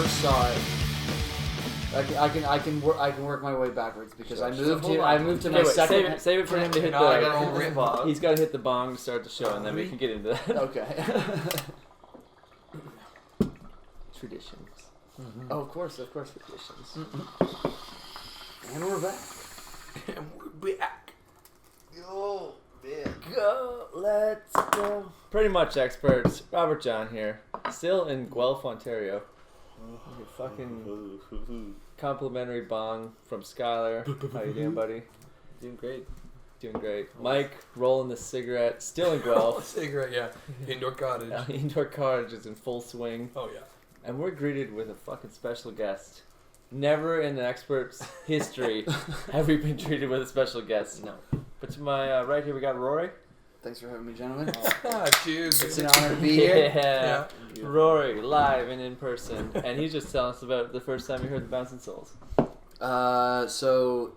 first saw it, I can work my way backwards because I moved to my second. Save it for him to hit the bong. He's got to hit the bong to start the show, and then we can get into that. Okay. Traditions. Mm-hmm. Oh, of course. Traditions. Mm-hmm. And we're back. And we're back. Go, big. Go, let's go. Pretty much experts. Robert John here. Still in Guelph, Ontario. Your fucking complimentary bong from Skyler. How you doing, buddy? Doing great. Doing great. Mike rolling the cigarette. Still in Guelph. Cigarette, yeah. Indoor cottage. Indoor cottage is in full swing. Oh, yeah. And we're greeted with a fucking special guest. Never in an expert's history have we been treated with a special guest. No. But to my right here, we got Rory. Thanks for having me, gentlemen. Cheers. It's an honor to be here. Yeah. Rory, live and in person. And he's just telling us about the first time you heard the Bouncing Souls. So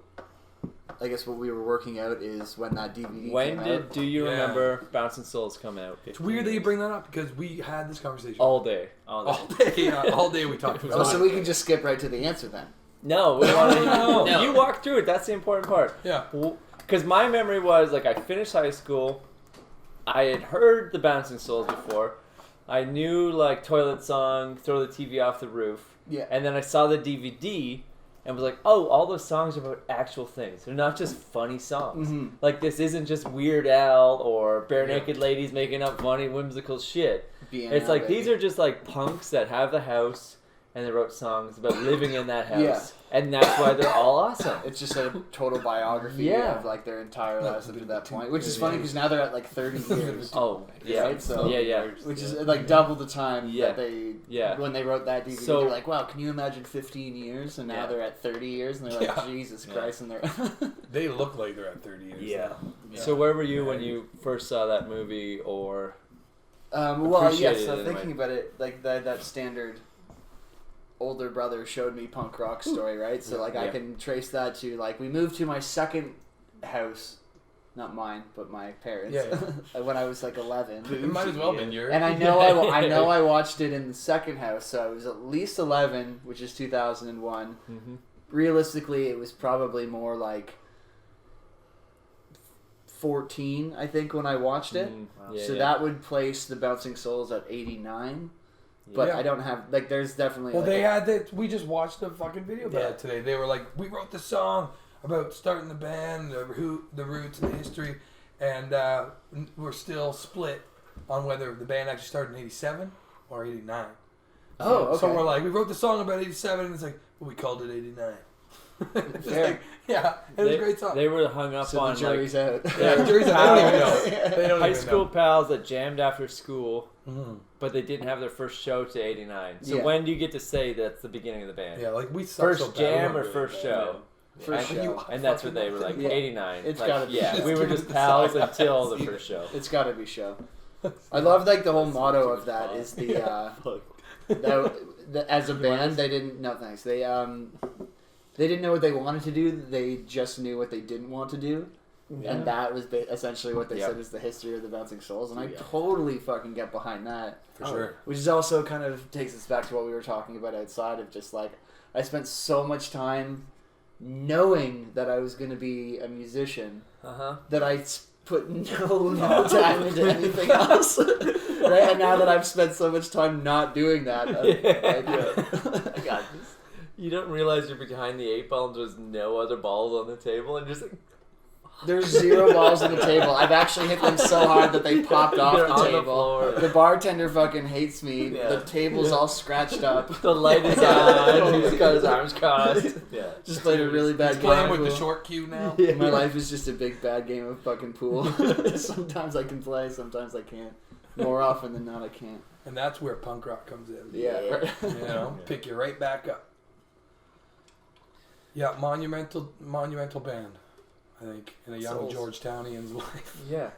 I guess what we were working out is when that DVD came out. Do you remember Bouncing Souls come out? It's weird that you bring that up because we had this conversation. All day. All day we talked about it. Oh, so we can just skip right to the answer then. No, we want to. No. You walk through it. That's the important part. Yeah. Because my memory was, like, I finished high school. I had heard the Bouncing Souls before. I knew, like, Toilet Song, Throw the TV Off the Roof. Yeah. And then I saw the DVD and was like, oh, all those songs are about actual things. They're not just funny songs. Mm-hmm. Like, this isn't just Weird Al or Bare Naked Ladies making up funny, whimsical shit. It's like, these are just, like, punks that have the house and they wrote songs about living in that house. Yeah. And that's why they're all awesome. It's just a total biography of like their entire lives up to that point, which is funny because now they're at like 30 years. Oh, yeah. Right? So, yeah. Which is like double the time that they when they wrote that DVD. So, they're like, wow, can you imagine 15 years? And now they're at 30 years, and they're like, Jesus Christ, and they're they look like they're at 30 years. Yeah. So where were you when you first saw that movie, or? Well, yes. So thinking about it, like that standard older brother showed me punk rock story, right? So like I can trace that to like we moved to my second house, not mine, but my parents. When I was like 11. It might as well have been yours. And I know I watched it in the second house, so I was at least 11, which is 2001. Mm-hmm. Realistically, it was probably more like 14, I think, when I watched it. That would place the Bouncing Souls at 89. But I don't have, like, there's definitely... Well, like they had that... We just watched the fucking video about it today. They were like, we wrote the song about starting the band, the roots, and the history, and we're still split on whether the band actually started in 87 or 89. Oh, okay. So we're like, we wrote the song about 87, and it's like, well, we called it 89. Like, it was a great song. They were hung up on, the jury's out. Yeah, the jury's out. They don't even know. They don't high even school know. pals that jammed after school, but they didn't have their first show to 89. So when do you get to say that's the beginning of the band? Yeah, like we first jam or first show? First show. And that's what they were like, 89. It's like, gotta be. Yeah, we were just pals until the first show. It's gotta be show. I love like the whole motto of that is the as a band they didn't thanks. They didn't know what they wanted to do. They just knew what they didn't want to do. Yeah. And that was essentially what they said is the history of the Bouncing Souls. And I totally fucking get behind that. For sure. Which is also kind of takes us back to what we were talking about outside of just like, I spent so much time knowing that I was going to be a musician that I put no time into anything else. Right? And now that I've spent so much time not doing that, I do it. I got this. You don't realize you're behind the 8 ball and there's no other balls on the table, and you're just like... There's 0 balls on the table. I've actually hit them so hard that they popped off the table. The bartender fucking hates me. Yeah. The table's all scratched up. The light is on. He's got his arms crossed. Yeah. Just played a really bad game. Playing with the short cue now. Yeah. My life is just a big bad game of fucking pool. Sometimes I can play, sometimes I can't. More often than not, I can't. And that's where punk rock comes in. Yeah. Pick you right back up. Yeah, monumental band, I think, in a young Georgetownian's life. Yeah.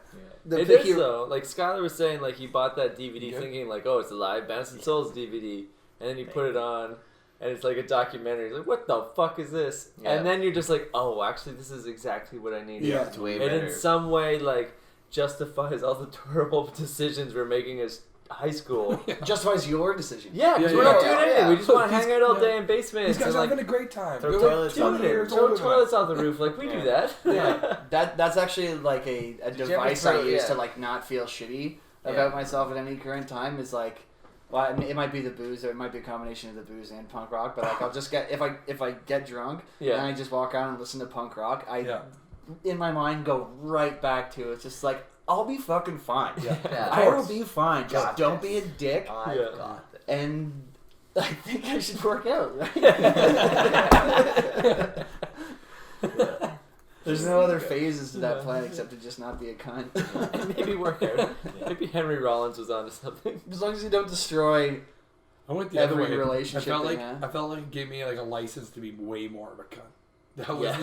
It is, though. Like, Skyler was saying, like, he bought that DVD thinking, like, oh, it's a live Bouncing Souls DVD. And then you put it on, and it's like a documentary. He's like, what the fuck is this? Yeah. And then you're just like, oh, actually, this is exactly what I need. Yeah, it's way better. And in some way, like, justifies all the terrible decisions we're making as high school. Justifies your decision. Yeah, because we're not doing anything. We just want to hang out all day in basements. These guys are having a great time. Throw toilets off the roof. Like, we do that. Yeah. That's actually like a device I use to like not feel shitty about myself at any current time. Is like, well, it might be the booze, or it might be a combination of the booze and punk rock. But like, I'll just get if I get drunk and I just walk around and listen to punk rock, in my mind go right back to it's just like, I'll be fucking fine. I will be fine. Just don't be a dick. And I think I should work out. Right? There's no other phases to that plan except to just not be a cunt. And maybe work out. Maybe Henry Rollins was onto something. As long as you don't destroy every relationship. I felt like it gave me like a license to be way more of a cunt.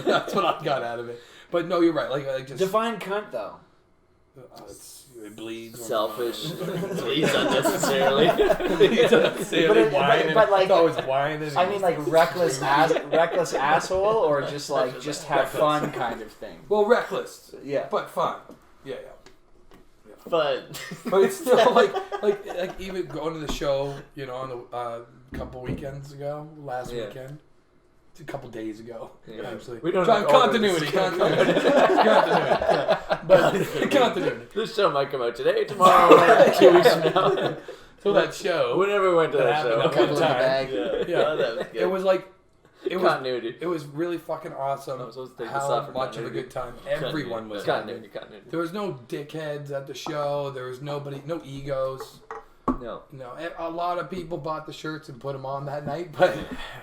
That's what I got out of it. But no, you're right. Like just define cunt though. It bleeds. Selfish. Bleeds unnecessarily. Whining. But like, always whining. I mean, like reckless asshole, or just like just have fun kind of thing. Well, reckless. Yeah. But fun. Yeah. Fun. But it's still like even going to the show, on the couple weekends ago, last weekend. A couple days ago, actually. We don't continuity. Continuity. This show might come out today, tomorrow, 2 weeks from now. So that show. We never went to that show. A couple times. Yeah. That was good. It was like continuity. It was really fucking awesome. How much of a good time everyone was having. Continuity. There was no dickheads at the show. There was no egos. No. A lot of people bought the shirts and put them on that night, but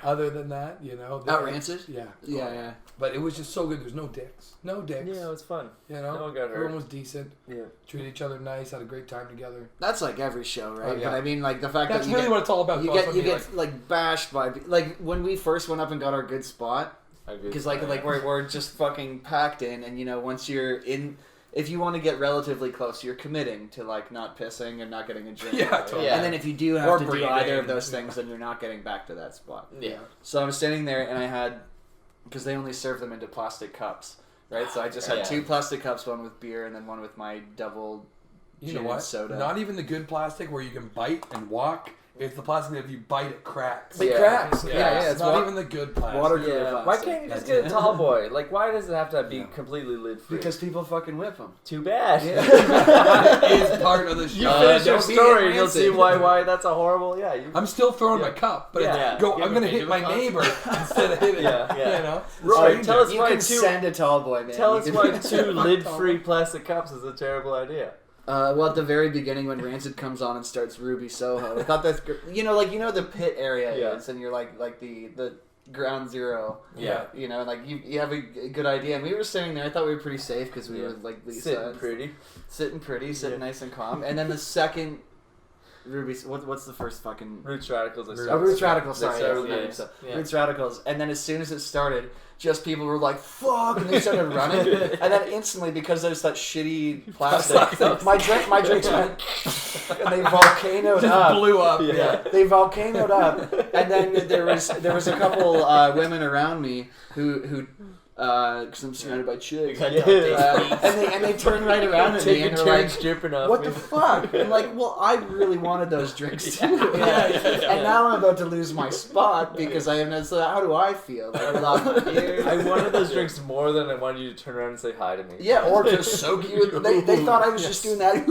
other than that, Out Rancid? Yeah. But it was just so good. There's no dicks. Yeah, it was fun. No one got hurt. Everyone was decent. Yeah. Treated each other nice. Had a great time together. That's like every show, right? But I mean, like the fact that's that really what it's all about. You get like bashed by like when we first went up and got our good spot, because like we're just fucking packed in, and once you're in. If you want to get relatively close, you're committing to like not pissing and not getting a drink. Yeah, totally. And then if you do have to do either of those things, then you're not getting back to that spot. Yeah. So I was standing there and I had, because they only serve them into plastic cups, right? So I just had 2 plastic cups, one with beer and then one with my double gin soda. Not even the good plastic where you can bite and walk. It's the plastic that if you bite it cracks. It cracks. Yeah. It's not even the good plastic. Water cooler plastic. Why can't you just get a tall boy? Like, why does it have to be completely lid free? Because people fucking whip them. Too bad. That is part of the show. You finish your story and you'll see why that's a horrible. I'm still throwing my cup, but I'm going to hit my neighbor instead of hitting. Rory, tell us you can send a tall boy, man. Tell us why 2 lid free plastic cups is a terrible idea. Well, at the very beginning when Rancid comes on and starts Ruby Soho, I thought that's the pit area is, and you're like the ground zero. Yeah. Like you have a good idea, and we were sitting there. I thought we were pretty safe because we were like sitting pretty, sitting nice and calm. And then the second Ruby, what's the first fucking Roots Radicals? Roots Radicals. Sorry, Roots Radicals. And then as soon as it started, just people were like, "Fuck!" and they started running. And then instantly, because there's that shitty plastic, my drinks went and they volcanoed up. Blew up. Yeah, they volcanoed up. And then there was a couple women around me who. Because I'm surrounded by chicks. And they turn right around at me and they're like, dripping off what the fuck? I'm like, well, I really wanted those drinks too. And now I'm about to lose my spot because I have no, so how do I feel? Like, I lost my beer. I wanted those drinks more than I wanted you to turn around and say hi to me. Yeah, or to soak you. They thought I was just doing that.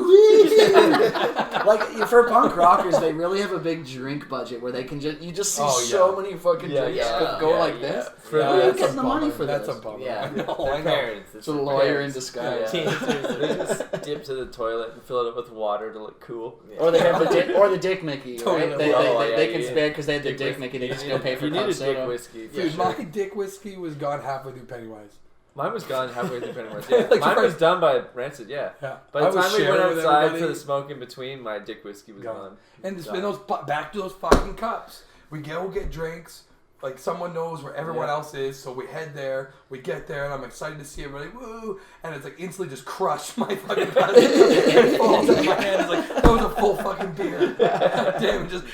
Like, for punk rockers, they really have a big drink budget where they can you just see so many fucking drinks go like this. They're getting the money for this. That's a bummer. Yeah, their parents. It's a lawyer in disguise. They just dip to the toilet and fill it up with water to look cool. Yeah. Or they have the Dick Mickey, right? They can spare because they have the Dick Mickey. They just go pay for club soda. You need a Dick whiskey. Dude, my Dick whiskey was gone halfway through Pennywise. Mine was gone halfway through Pennywise. Yeah. Mine was done by Rancid. Yeah. By the time we went outside for the smoke in between, my Dick whiskey was gone. And it's been back to those fucking cups. We go get drinks. Like, someone knows where everyone else is, so we head there, we get there, and I'm excited to see everybody, woo! And it's like, instantly just crushed my fucking plastic. It falls in my hand, it's like, that was a full fucking beer. Damn, just,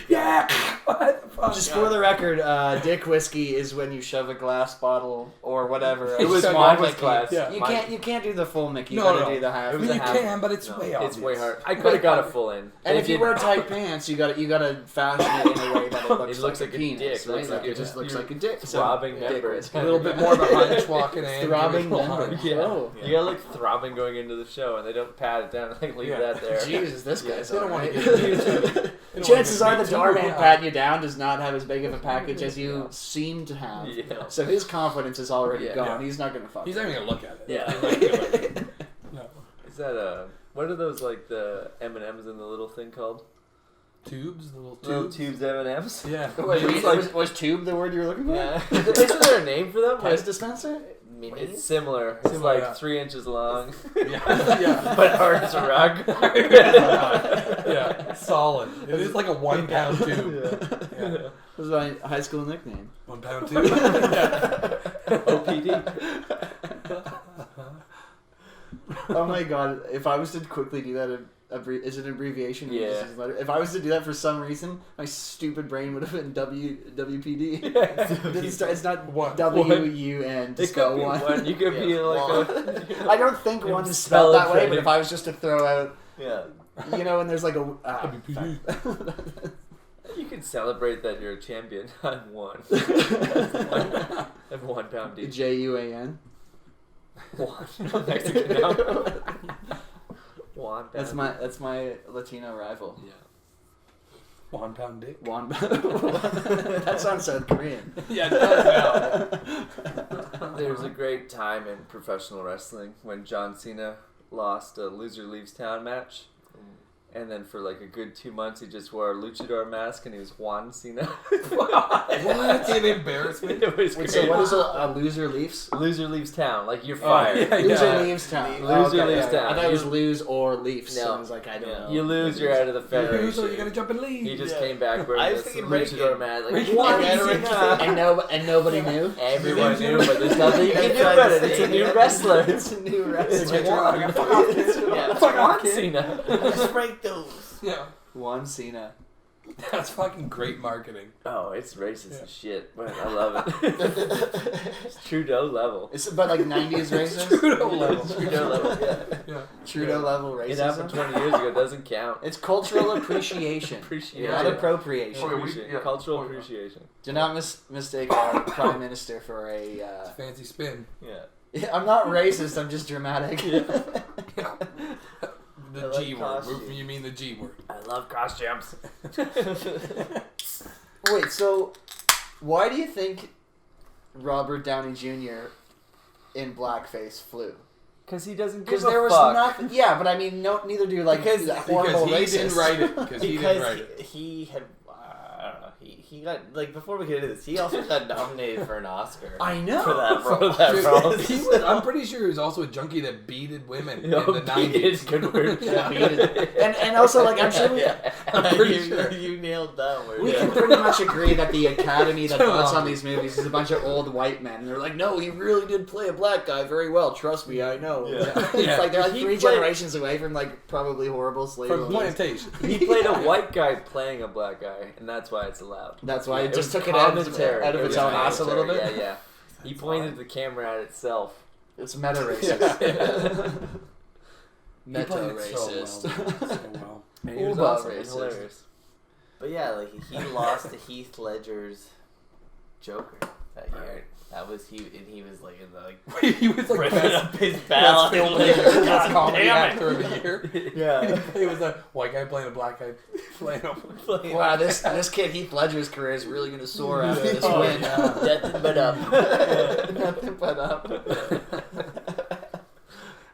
what the fuck? Just for the record, dick whiskey is when you shove a glass bottle or whatever. It was small mine was Mickey. glass. Yeah. You can't do the full Mickey. You No, gotta no. do the half. I mean, you can, but it's way obvious. It's way hard. I could have got a full in. And if you wear tight pants, you gotta fashion it in a way that it looks like a a penis, dick. right? Looks Like like it just you're- looks like a dick. throbbing dick member. whiskey. A little bit more of a hunch walking in. Throbbing member. Hunch. Yeah. Oh. You gotta look throbbing going into the show, and they don't pat it down and like leave that there. Jesus, this guy's They don't alright. want to get Chances are the too doorman high. patting you down does not have as big of a package as you seem to have. Yeah. So his confidence is already Yeah. gone. Yeah. He's not gonna fuck. He's not even gonna look at it. Yeah. No. Is that what are those like the M&Ms in the little thing called? Tubes, the little Little tubes. tubes M&Ms. Yeah. Wait, It's like- was tube the word you were looking for? Yeah. Isn't there a name for them? Pez dispenser? It's similar. It's Similar, like yeah. 3 inches long, Yeah. but hard as a rock. Yeah. Solid. It is like a 1 pound tube. Yeah. That was my high school nickname. 1 pound tube. Yeah. OPD. Oh my god! If I was to quickly do that, is it an abbreviation? Or Yeah. just a letter? If I was to do that for some reason, my stupid brain would have been WPD. It's not What? WUN to It spell could be one. one. You could be like a. I don't think You one is spell spelled it that way, for but me. if I was just to throw out, Yeah. you know, and there's like a WPD. You can celebrate that you're a champion. I'm one. I'm 1 pound deep. JUAN. One. Mexican now. 1 pound. That's my Latino rival. Yeah. 1 pound dick. Juan. That sounds South Korean. Yeah, it does now. There's a great time in professional wrestling when John Cena lost a loser leaves town match. And then for like a good 2 months, he just wore a luchador mask and he was Juan Cena. What? An embarrassment. It was Wait, great. so what is a loser leaves? Loser leaves town. Like you're fired. yeah. Loser leaves town. Loser leaves town. I thought it was You- lose or leafs. No. So I was like, I don't know. You lose, you're out of the You federation. gotta jump and leave. He just came back wearing I was this thinking luchador Reagan. mask. Like, Reagan. Juan Yeah, Cena. and nobody knew. Everyone knew, but there's nothing you can do about it. It's a new wrestler. It's a new It's wrestler. Juan. Fuck off, kid. Yeah, Fuck off, Juan kid. Cena. Just break those. Yeah. Juan Cena. That's fucking great marketing. Oh, it's racist Yeah. as shit, but I love it. It's Trudeau level. It's but like 90s racist. Trudeau level. Trudeau level, yeah. Yeah. Trudeau level It happened racism. 20 years ago. It doesn't count. It's cultural appreciation, Appreciation. not appropriation. Okay, Appreciation. Cultural appreciation. Do not mistake our prime minister for a. Fancy spin. Yeah. I'm not racist. I'm just dramatic. Yeah. The I like G word. costume. You mean the G word? I love costumes. Wait, so why do you think Robert Downey Jr. in blackface flew? Because he doesn't give Because a there was fuck. nothing. Yeah, but I mean, neither do like Because- horrible Because he racists. didn't write it. Because he didn't Because write it. he had, I don't know, he got, like, before we get into this, he also got nominated for an Oscar. I know. For that For role. that role. He was, I'm pretty sure he was also a junkie that beaded women in the 90s. Good word. Yeah, and also like I'm sure we, I'm pretty you, sure. you nailed that word. we Yeah. can pretty much agree that the Academy that So votes on long. these movies is a bunch of old white men. And they're like, no, he really did play a black guy very well. Trust me, I know. Yeah. It's Yeah. like they're like He 3 played- generations away from like probably horrible slave From owners. plantation. He played a white guy playing a black guy, and that's why it's allowed. That's why it was just took it out of commentary. its It own was ass a little bit. commentary. Yeah, yeah. He pointed the camera at itself. It's meta racist. Yeah. Meta He played it racist. so well. And he was Uber awesome and racist. hilarious. But yeah, like, he lost to Heath Ledger's Joker that year. That was, he was, like, in the, like, He was like ripping best, up his best ballot. filmmaker, best God comedy damn it. actor of the year. Yeah. He was a white guy playing a black guy playing a Wow, this kid Heath Ledger's career is really gonna soar after this Oh, win. Nothing but up. Nothing but up.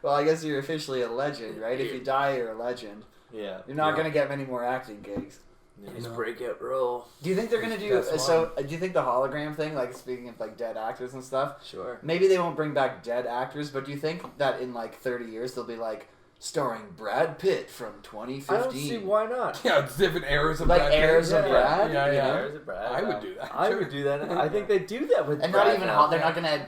Well, I guess you're officially a legend, right? If you die, you're a legend. Yeah. You're not Yeah. gonna get many more acting gigs. His No. breakout role. Do you think they're gonna do That's so? Do you think the hologram thing, like speaking of like dead actors and stuff, Sure. maybe they won't bring back dead actors, but do you think that in like 30 years they'll be like, starring Brad Pitt from 2015. I don't see why not. Yeah, it's different eras of like Brad eras Pitt. of Brad. Yeah. There's a Brad. I would do that. I would do that. I think they do that with And Brad not even now. they're not gonna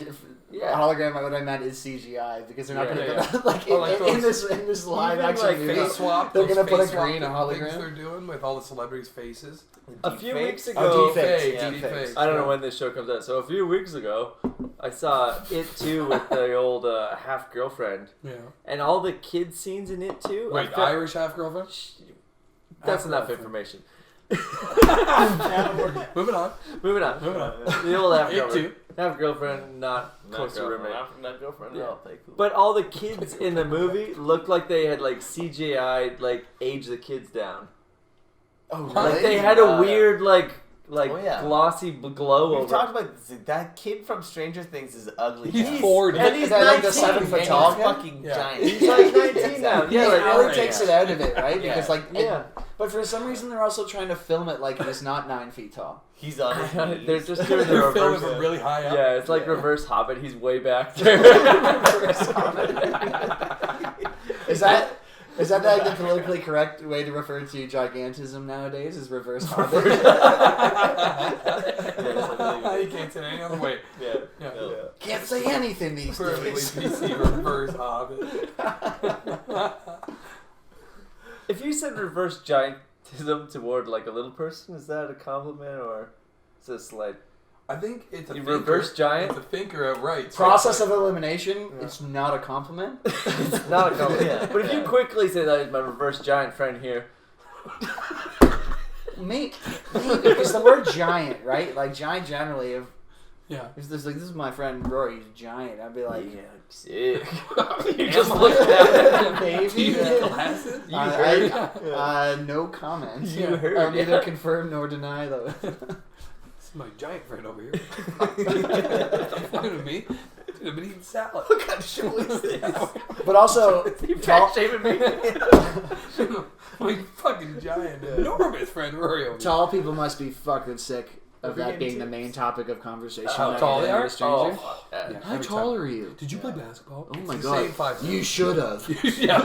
hologram. What I meant is CGI because they're not gonna like in this live action like movie. face swap. They're gonna put a face swap green hologram. things they're doing with all the celebrities' faces. A few weeks ago, Oh, deepfakes. Deepfakes. I don't know when this show comes out. So a few weeks ago, I saw It 2 with the old half girlfriend. Yeah. And all the kid scenes in It 2. Wait, Irish half girlfriend? That's enough information. Moving on. Moving on. The old half girlfriend. Half girlfriend, not close to roommate. Not girlfriend. Yeah. Okay, cool. But all the kids in the movie looked like they had like CGI like aged the kids down. Oh, really? Like they had a weird like glossy glow We've over. talked about this. That kid from Stranger Things is ugly. He's 40. And he's Is that like the 19, 7 foot and tall he's guy? fucking Yeah. giant. He's like 19 now. Yeah, Yeah, it like really takes it out of it, right? Yeah. Because like, Yeah. but for some reason they're also trying to film it like he's not 9 feet tall. He's on his knees. They're just doing the They're filming reverse. from really high up. Yeah, it's like reverse Hobbit. He's way back there. Is that like the politically correct way to refer to gigantism nowadays? Is reverse hobbit? You can't say any other way. Yeah. Can't say anything these Perfectly days. PC reverse hobbit. If you said reverse giantism toward like a little person, is that a compliment or is it a slight? I think it's a You thinker. reverse giant? It's a thinker outright. Process of elimination. Yeah. It's not a compliment. It's not a compliment. Yeah. But if you quickly say that is my reverse giant friend here. Maybe because the word giant, right? Like giant generally. If there's like this is my friend Rory, he's giant. I'd be like, Yeah, sick. you just looked at him, baby. Do you need glasses? You heard. No comments. You heard. I'll neither confirm nor deny those. My giant friend over here. Look at me. Dude, I've been eating salad. What kind of show is this? But also, You fat shaming me. My fucking giant. Enormous friend Rory over here. tall people must be fucking sick of We're that getting being the main topic of conversation. How that tall you they have are? with a stranger. Yeah, How every tall time. are you? Did you play basketball? Oh my It's the god. same 5 You should have. Yeah.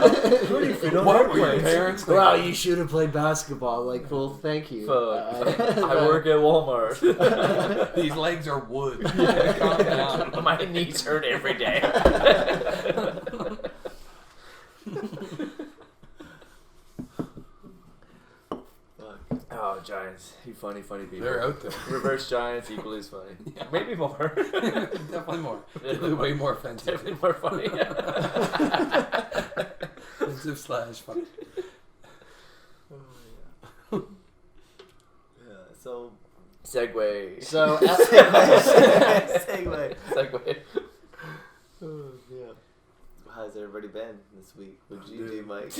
What were your parents? Wow, you should have played basketball. Like, well, thank you. Fuck. I work at Walmart. These legs are wood. Calm down. My knees hurt every day. Oh, giants. You funny people. They're out there. Reverse giants equally as funny. Yeah. Maybe more. Definitely more. Way more offensive. Definitely more funny. Offensive slash funny. So Segway. So, segue. Segway. Oh, yeah. How's everybody been this week? What did you do, Mike?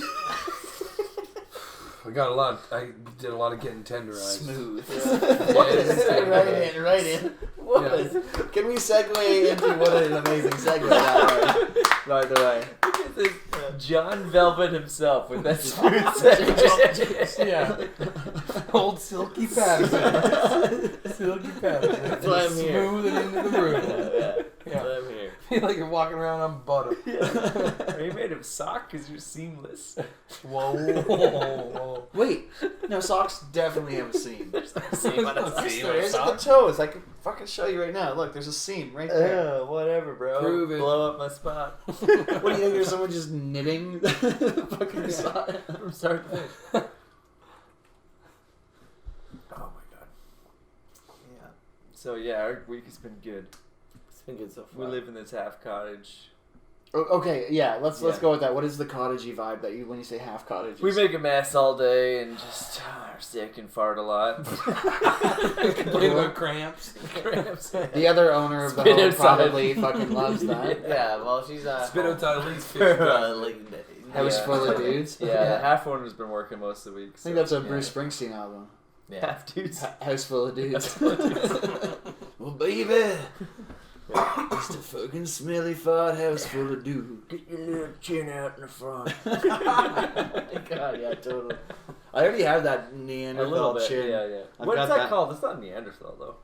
I did a lot of getting tenderized. smooth. Yeah. Right in. What? Yeah. Can we segue into what an amazing segue that was, by the way? Look at this John Velvet himself with that smooth segway. Yeah. Old Silky Patterson. Silky Patterson. That's why I'm here. Smoothing into the room. Yeah. Yeah. I'm here. Feel like you're walking around on butter. Are you made of sock? Because you're seamless. Whoa. Wait, no, socks definitely have a seam. Seam on a Yes, seam. there is at the toes. I can fucking show you right now. Look, there's a seam right there. Whatever, bro. Prove it. Blow up my spot. What do you think? There's someone just knitting the fucking sock From start to finish. Oh my god. Yeah. So yeah, our week has been good. It's been good so far. We live in this half cottage. Okay, yeah, let's Yeah. go with that. What is the cottagey vibe that you when you say half cottage? We make a mess all day and just are sick and fart a lot. Complain about cramps. Cramps. The other owner of the Spit home outside. probably fucking loves that. Yeah, well, she's Spit outside at least 50 House full of dudes. Yeah, the half owner's been working most of the week. I think that's a Bruce Springsteen album. Yeah. half dudes. House full of dudes. Well, baby, just a fucking smelly fart house full of dudes. Get your little chin out in the front. God, yeah, totally. I already have that A little Neanderthal bit. chin. Yeah. I've What's got that that. called? It's not Neanderthal though.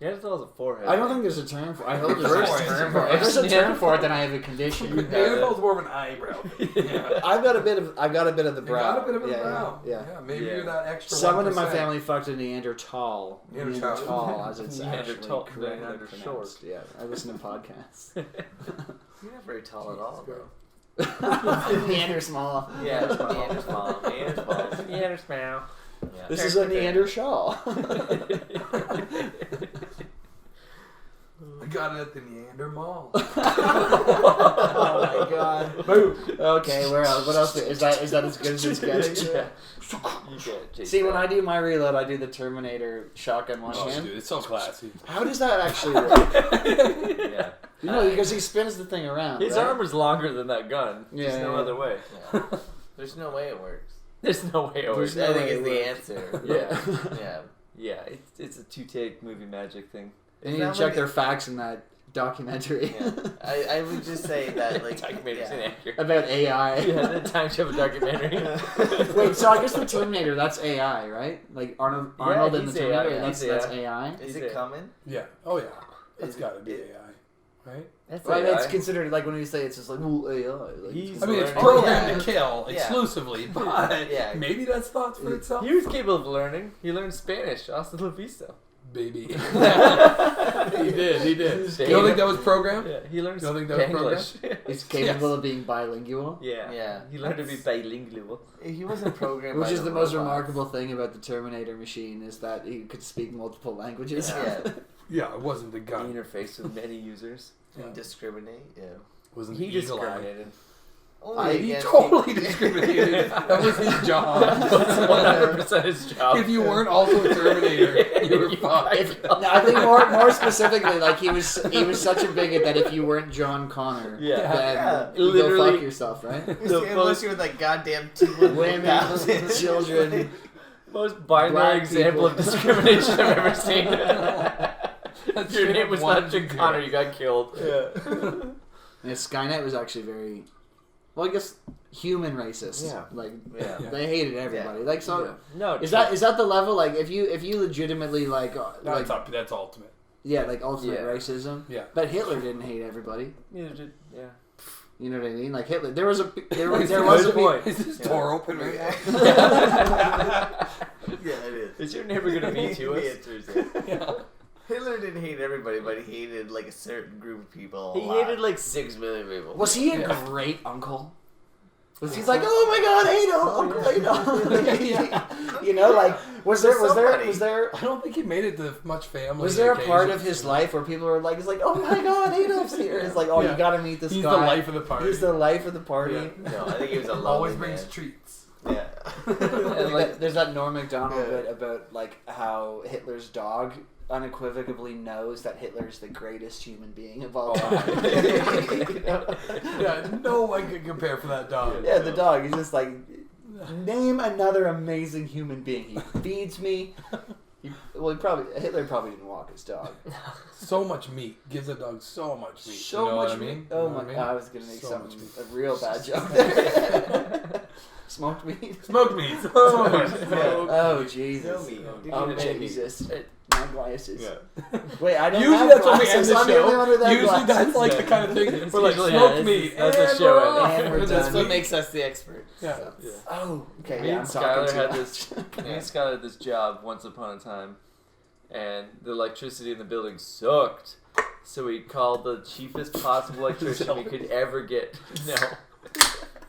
Neanderthal has a forehead. I don't think there's a term for it. I hope there's a term for it. If there's a term for it, then I have a condition. Neanderthal's more of an eyebrow. Yeah. I've got a bit of the brow. You got a bit of a brow. Yeah. Maybe you're that extra. Someone in my 1%. family fucked a Neanderthal. Neanderthal, as it's actually Neanderthal, correctly short. pronounced. Yeah, I listen to podcasts. You're not very tall at all, bro. Neander small. Yeah, Neanderthal. Neanderthal. Yeah. This is a Neander shawl. I got it at the Neander Mall. Oh my god. Boom. Okay, where else? What else? Is that as good as it gets? Yeah. See, when I do my reload, I do the Terminator shotgun one hand. Dude, it's so classy. How does that actually work? Yeah. No, because he spins the thing around. His right? armor's longer than that gun. There's no other way. Yeah. There's no way it works. There's no way it works. I think it's the answer. Yeah. Yeah. Yeah, it's a 2-take movie magic thing. And you check their facts in that documentary. Yeah. I would just say that, like, Documentary's inaccurate. About AI. Yeah, the time to have a documentary. Wait, so I guess the Terminator, that's AI, right? Like Arnold in the he's Terminator, AI, that's AI? Is it coming? Yeah. Oh yeah. That's got to be AI, right? That's Well, AI. it's considered, like, when we say it's just like, ooh, AI. Like, He's I mean, it's learning. programmed Yeah. to kill Yeah. exclusively, but Yeah. maybe that's thoughts for itself. He was capable of learning. He learned Spanish. Hasta la vista. Baby. He did. You don't think that was programmed? Yeah, he learned You don't think that was English. He's capable of being bilingual. Yeah. Yeah. He learned to be bilingual. He wasn't programmed Which by is the most robots. remarkable thing about the Terminator machine is that he could speak multiple languages. Yeah. Yeah, it wasn't the He gun. interfaced with many users. And discriminate. Yeah. It wasn't He the eagle eye. discriminated. Only He against totally discriminated. That was his job. 100% his job. If you weren't also a Terminator, you were fucked. No, I think more specifically, like he was such a bigot that if you weren't John Connor, Yeah. then you go Literally. fuck yourself, right? Unless you're like goddamn 200,000 Women, children. Most binary Black example people. of discrimination I've ever seen. That's Your straight name up was one not Jim zero. Connor, you got killed. Yeah, Skynet was actually very, well, I guess human racist. Yeah. Like Yeah. they hated everybody. Yeah. Like so. No, Is that the level? Like if you legitimately like That's ultimate. yeah, like ultimate Yeah. racism. Yeah. But Hitler didn't hate everybody. Neither did, yeah. You know what I mean? Like Hitler, there was a Good point. Is this door open right now? Yeah, it is. Is your neighbor gonna meet you? The answer is yes. Yeah. Hitler didn't hate everybody, but he hated like a certain group of people. He hated like 6 million people. Was he a great uncle? Was he's like, oh my God, Adolf, you know, like was there? I don't think he made it to much family. Was there a part of occasions. his life where people were like, it's like, oh my God, Adolf's here. It's like, oh, Yeah. you got to meet this He's guy. the life of the party. He's the life of the party. Yeah. No, I think he was a lonely Always man. brings treats. Yeah. And like, there's that Norm Macdonald Yeah. bit about like how Hitler's dog unequivocally knows that Hitler's the greatest human being of all time. You know? Yeah, no one can compare for that dog. Yeah, the dog. He's just like, name another amazing human being. He feeds me. Hitler probably didn't walk his dog. So much meat. Gives a dog so much meat. So you know much what I mean. mean? Oh You know my what I mean? God, I was gonna make So much meat. a real bad joke there. Smoked meat. Smoked meat. Oh Jesus. No meat. Oh Chicken. Jesus. My glasses. Yeah. Wait, I don't Usually have that's when we end glasses. the I'm the only one show. with that Usually glasses. that's like the kind of thing. We're like, usually- smoked yeah, meat. that's the and show, we're and off. we're And That's that's what makes us the expert. Yeah. So. Yeah. Oh, okay. Me Yeah, and I'm talking Skyler too had much. this. Me and Skyler had this job once upon a time, and the electricity in the building sucked. So we called the cheapest possible electrician we could ever get. No,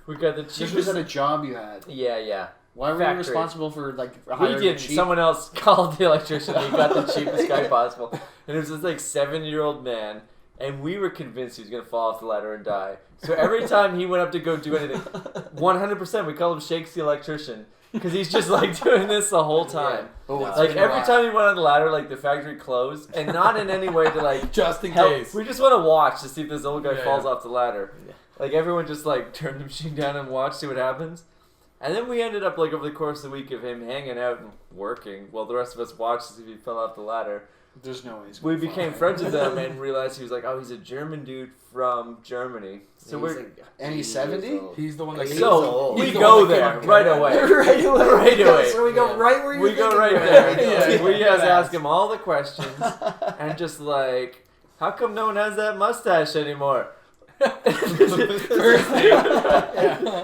we got the This was cheapest. at a job you had. Yeah. Why were Factory. you responsible for like We hiring didn't. cheap? Someone else called the electrician. He got the cheapest guy possible, and it was this like 7-year-old man. And we were convinced he was gonna fall off the ladder and die. So every time he went up to go do anything, 100%, we called him Shakes the electrician because he's just like doing this the whole time. Oh, Wow. it's Like been a every while. time he went on the ladder, like the factory closed, and not in any way to like Just in help. case. We just want to watch to see if this old guy Yeah, falls yeah. off the ladder. Yeah. Like everyone just like turned the machine down and watched, see what happens. And then we ended up like over the course of the week of him hanging out and working, while the rest of us watched to see if he fell off the ladder. There's no way. We became friends with him and realized he was like, oh, he's a German dude from Germany. So and he's 70? He's the one that. So we go there right away. Right away. So we go right where you. We go right there. We just ask him all the questions and just like, how come no one has that mustache anymore? First name.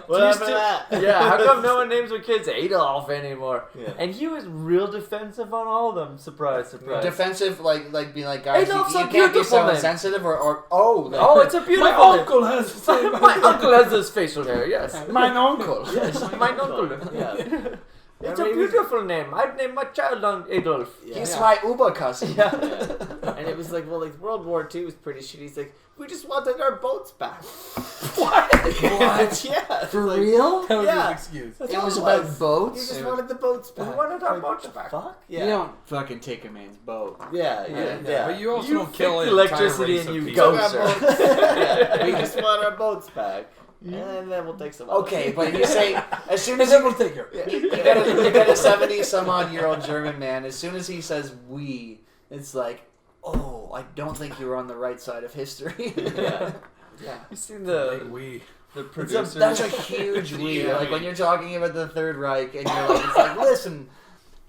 What happened to that? Yeah, how come no one names their kids Adolf anymore? Yeah. And he was real defensive on all of them. Surprise. Defensive, like being like, guys, Adolf's you a can't be beautiful so name. insensitive or Oh, it's a beautiful My name. uncle has the same. My uncle has this facial hair, yes. Mine uncle. Yes, my uncle. Yeah. It's a beautiful name. I'd name my child on Adolf. He's my Uber cousin. Yeah. And it was like, well, like World War II was pretty shitty. He's like, we just wanted our boats back. What? Yeah. For like, real? That was Yeah. his excuse. That's It all was it about was. boats? He just wanted the boats back. We wanted our Like, boats what the back. Fuck? You Yeah. don't fucking take a man's boat. Yeah. But you also You don't kill fix an electricity entire race and of you people. go, Took our sir. boats. Yeah. We just want our boats back. And then we'll take some other Okay, shit. but you say, as soon And as then we'll take her. you get a 70-some-odd-year-old German man, as soon as he says we, it's like, oh, I don't think you were on the right side of history. Yeah. You seen the We. producers? That's a huge we. Yeah. Like when you're talking about the Third Reich and you're like, it's like, listen,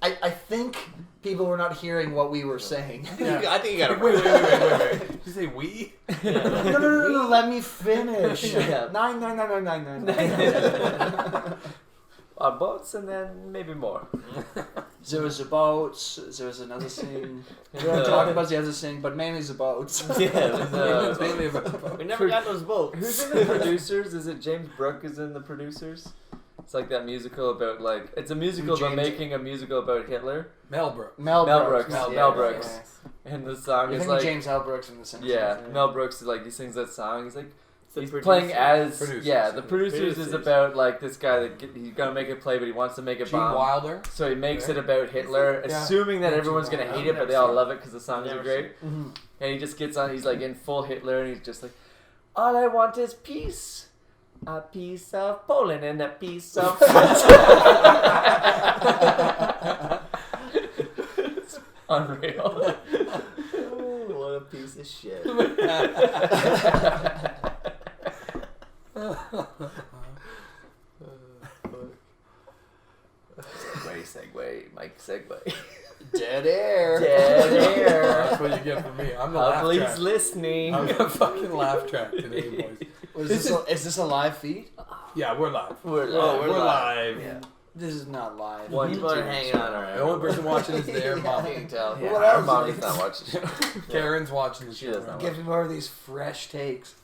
I think people were not hearing what we were saying. I think you got it. Wait. Did you say we? No, let me finish. Yeah. Nine. On boats and then maybe more. There was the boats, there was another thing. We don't talk about the other thing, but mainly the boats. Yeah, It's mainly about. We never got those boats. Who's in the producers? Is it James Brooke is in the producers? It's like that musical about like it's a musical about James- making a musical about Hitler. Mel Brooks. Mel Brooks. Mel Brooks. And the song You is think like James L. Brooks in the same Mel Brooks is like he sings that song. He's like The he's producer. playing as Producers. the producers is about like this guy that he's gonna make it play, but he wants to make it Gene bomb. Wilder. So he makes it about Hitler, Yeah. assuming that Yeah, everyone's Gene gonna Wilder. hate it, but they all Never love it because the songs are Never great. Mm-hmm. And he just gets on. He's like in full Hitler, and he's just like, all I want is peace. A piece of Poland and a piece of France. It's unreal. Oh, what a piece of shit. Segue, Mike, segue. Dead air. Dead air. That's what you get from me. I'm the laugh Public's track. listening. I'm the fucking laugh track today, boys. Is this a live feed? Yeah, we're live. We're Oh, live. we're live. Yeah. This is not live. One, People two, are hanging on our The only person watching is their mom. You can tell. Yeah, What our else? mom does not watch the show. Karen's watching the She show. does not. Give me more of these fresh takes.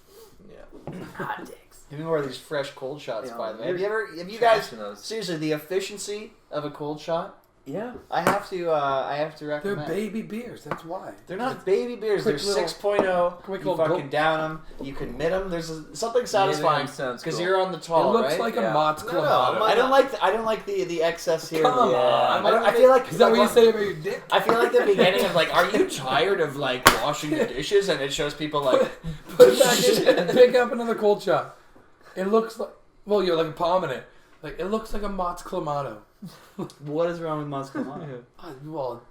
Yeah. Hot takes. Give me more of these fresh cold shots, Yeah, by the way. you're Have you guys, Trashing those. seriously, the efficiency of a cold shot? Yeah. I have to They're recommend. baby beers. That's why. They're not baby beers. They're Quick little- 6.0. quick You little fucking down them. You can knit them. There's something satisfying sounds because cool. you're on the tall, it looks right? like Yeah. a Mott's No, no, Clamato. I don't like the excess here. Come Yeah. on. I feel like Is that what you say about your dick? I feel like the beginning of like, are you tired of like washing the dishes? And it shows people like, Put it back in. Pick up another cold shot. It looks like. Well, you're like palming it. Like it looks like a Mott's Clamato. what is wrong with Mott's Clamato? Well,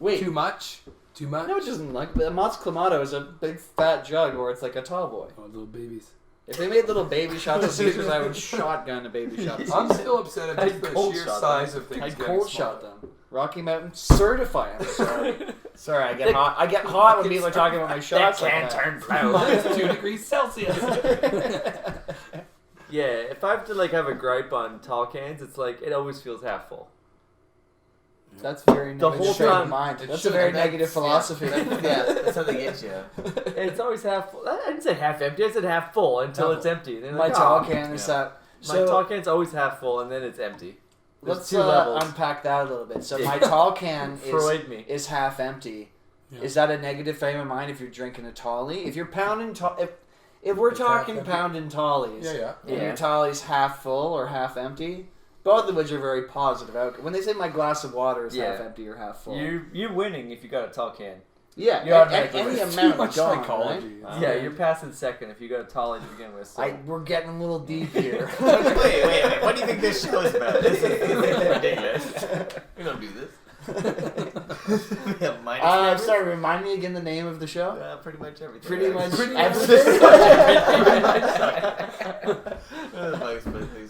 Wait, too much. Too much. no, it doesn't like. But Mott's Clamato is a big fat jug where it's like a tall boy. Oh, little babies. If they made little baby shots of Caesars, I would shotgun a baby shot. of I'm Caesars. still upset at I'd just the cold sheer shot size them. of things. I'd getting cold smaller. shot them. Rocky Mountain certified. I'm sorry. Sorry, I get hot. I get hot when people are talking about my shots. That like can that. turn Minus 2 degrees Celsius. Yeah, if I have to like have a gripe on tall cans, it's like it always feels half full. That's very The negative whole frame of time- mind. it That's a should- very that's- negative philosophy. Yeah, that's how they get you. It's always half full. I didn't say half empty. I said half full until Half it's empty. Then My like, tall "Oh." can is Yeah. that. My So tall can's always half full and then it's empty. There's let's two levels. unpack that a little bit. So my tall can Freud me. is half empty. Yeah. Is that a negative frame of mind if you're drinking a tolly? If you're pounding if we're It's talking half empty. pounding tollies, Yeah. and Yeah. your tolly's half full or half empty, both of which are very positive outcome. When they say my glass of water is half Yeah. empty or half full, You're winning if you got a tall can. yeah, you're and automatically any right. Too amount much of gone, psychology. right? Yeah, you're passing second if you got a tall to begin with. So. We're getting a little deep here. Wait. What do you think this show is about? This is ridiculous. We don't do this. We have minor Sorry, remind me again the name of the show. Pretty much everything. Pretty much everything.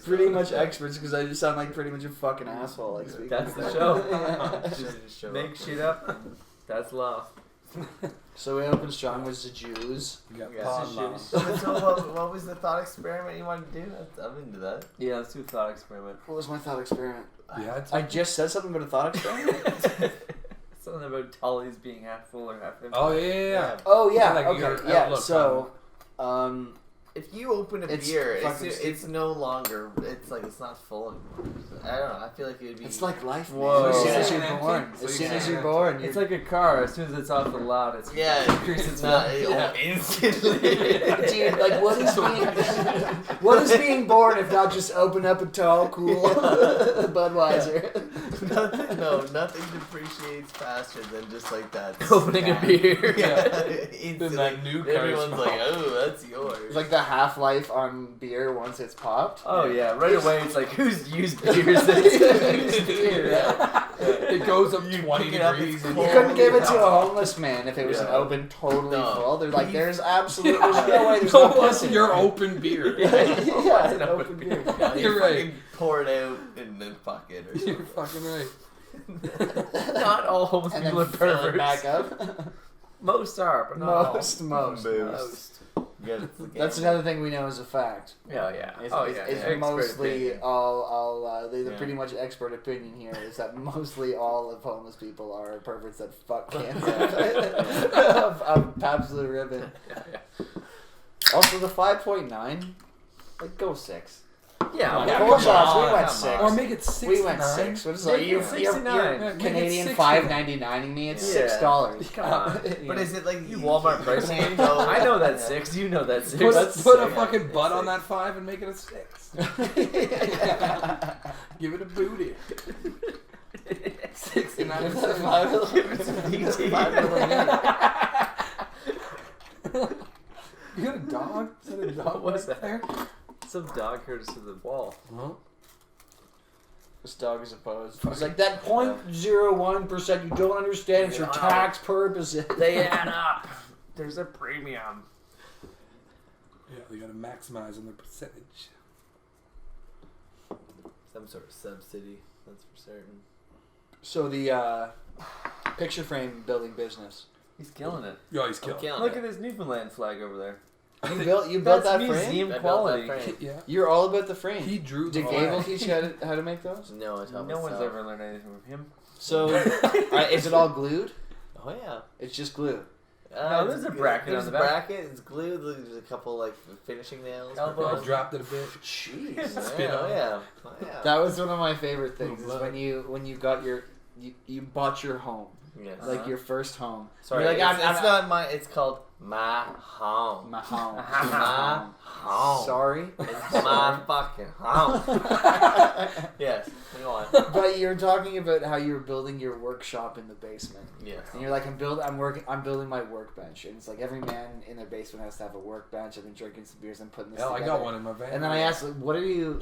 Pretty much experts, because I just sound like pretty much a fucking asshole. Like speaking. That's the show. Just make shit up. That's love. So we opened strong with the Jews. So what was the thought experiment you wanted to do? I'm into that. Yeah, let's do a thought experiment. What was my thought experiment? Yeah, I just said something about a thought experiment. Something about Tully's being half full or half empty. Oh yeah. Oh yeah. Like Okay. Yeah. So, if you open a It's beer, fucking it's no longer. It's like it's not full anymore. I don't know. I feel like it would be. it's like life. Man. Whoa. As soon as Yeah. you're born, So as you soon as can't- you're born, It's like a car. As soon as it's off the lot, it's it's not instantly. dude, like what is being born if not just open up a tall, cool Budweiser? Nothing depreciates faster than just like that. opening a beer. Then that new car Everyone's is like, oh, that's yours. It's like the half-life on beer once it's popped. Oh yeah, right away it's like who's used beers this? It goes up 20 pick it up, degrees. it's and You cold. couldn't give it to a homeless man if it was an Yeah. open, totally No. full. They're like, there's no way, there's No, no what's pissing. your open beer? yeah, an open beer. You're right. Pour it out and then fuck it or You're something. fucking right. Not all homeless And people are then fill it perverts. back up. Most are, but not all. Most. That's another thing we know as a fact. Yeah, yeah. It's, yeah. it's Expert mostly opinion. all the Yeah. pretty much expert opinion here is that mostly all of homeless people are perverts that fuck cans of Pabst Blue Ribbon. Yeah. Also, the 5.9, like go 6. Yeah, Yeah, Four come shots, we on, went come 6. on. Or make it 6. We went 6. What is it? Make it You're 69. Make it Canadian 60. $5.99ing me. It's Yeah. $6. Come on. But is it like You Walmart price can't me? go? I know that's 6. You know that's 6. Put That's a 6. fucking butt on that 5 and make it a 6. Give it a booty. 69 and 7. You got a dog? Is that a dog? What's right that? there? Some dog hurt us to the wall. Huh? This dog is opposed. It's like that 0.01% you don't understand. It's for tax purposes. They add up. There's a premium. Yeah, they gotta maximize on the percentage. Some sort of subsidy. That's for certain. So the picture frame building business. He's killing it. Oh, he's killing. killing Look it. at this Newfoundland flag over there. You built That's that frame? museum I built quality. that frame. Yeah. You're all about the frame. He drew the Did Gable flag. teach you how to make those? No, I taught No one's myself. ever learned anything from him. So, is it all glued? Oh yeah. It's just glue. No, there's a bracket There's on a the back. bracket. It's glued. There's a couple like finishing nails. Elbow. I dropped it a bit. Jeez. Spin Oh on. yeah. Oh, yeah. That was one of my favorite things. Is Love when you got you bought your home, Yes. like your first home. Sorry, You're like, it's not my. It's called my home. my home. My home. Sorry. It's my fucking home. Yes. Go on. But you're talking about how you're building your workshop in the basement. Yes. And you're like, I'm building my workbench, and it's like every man in their basement has to have a workbench. I've been drinking some beers and putting this Hell, I together. got one in my van. And then I asked, like, what are you,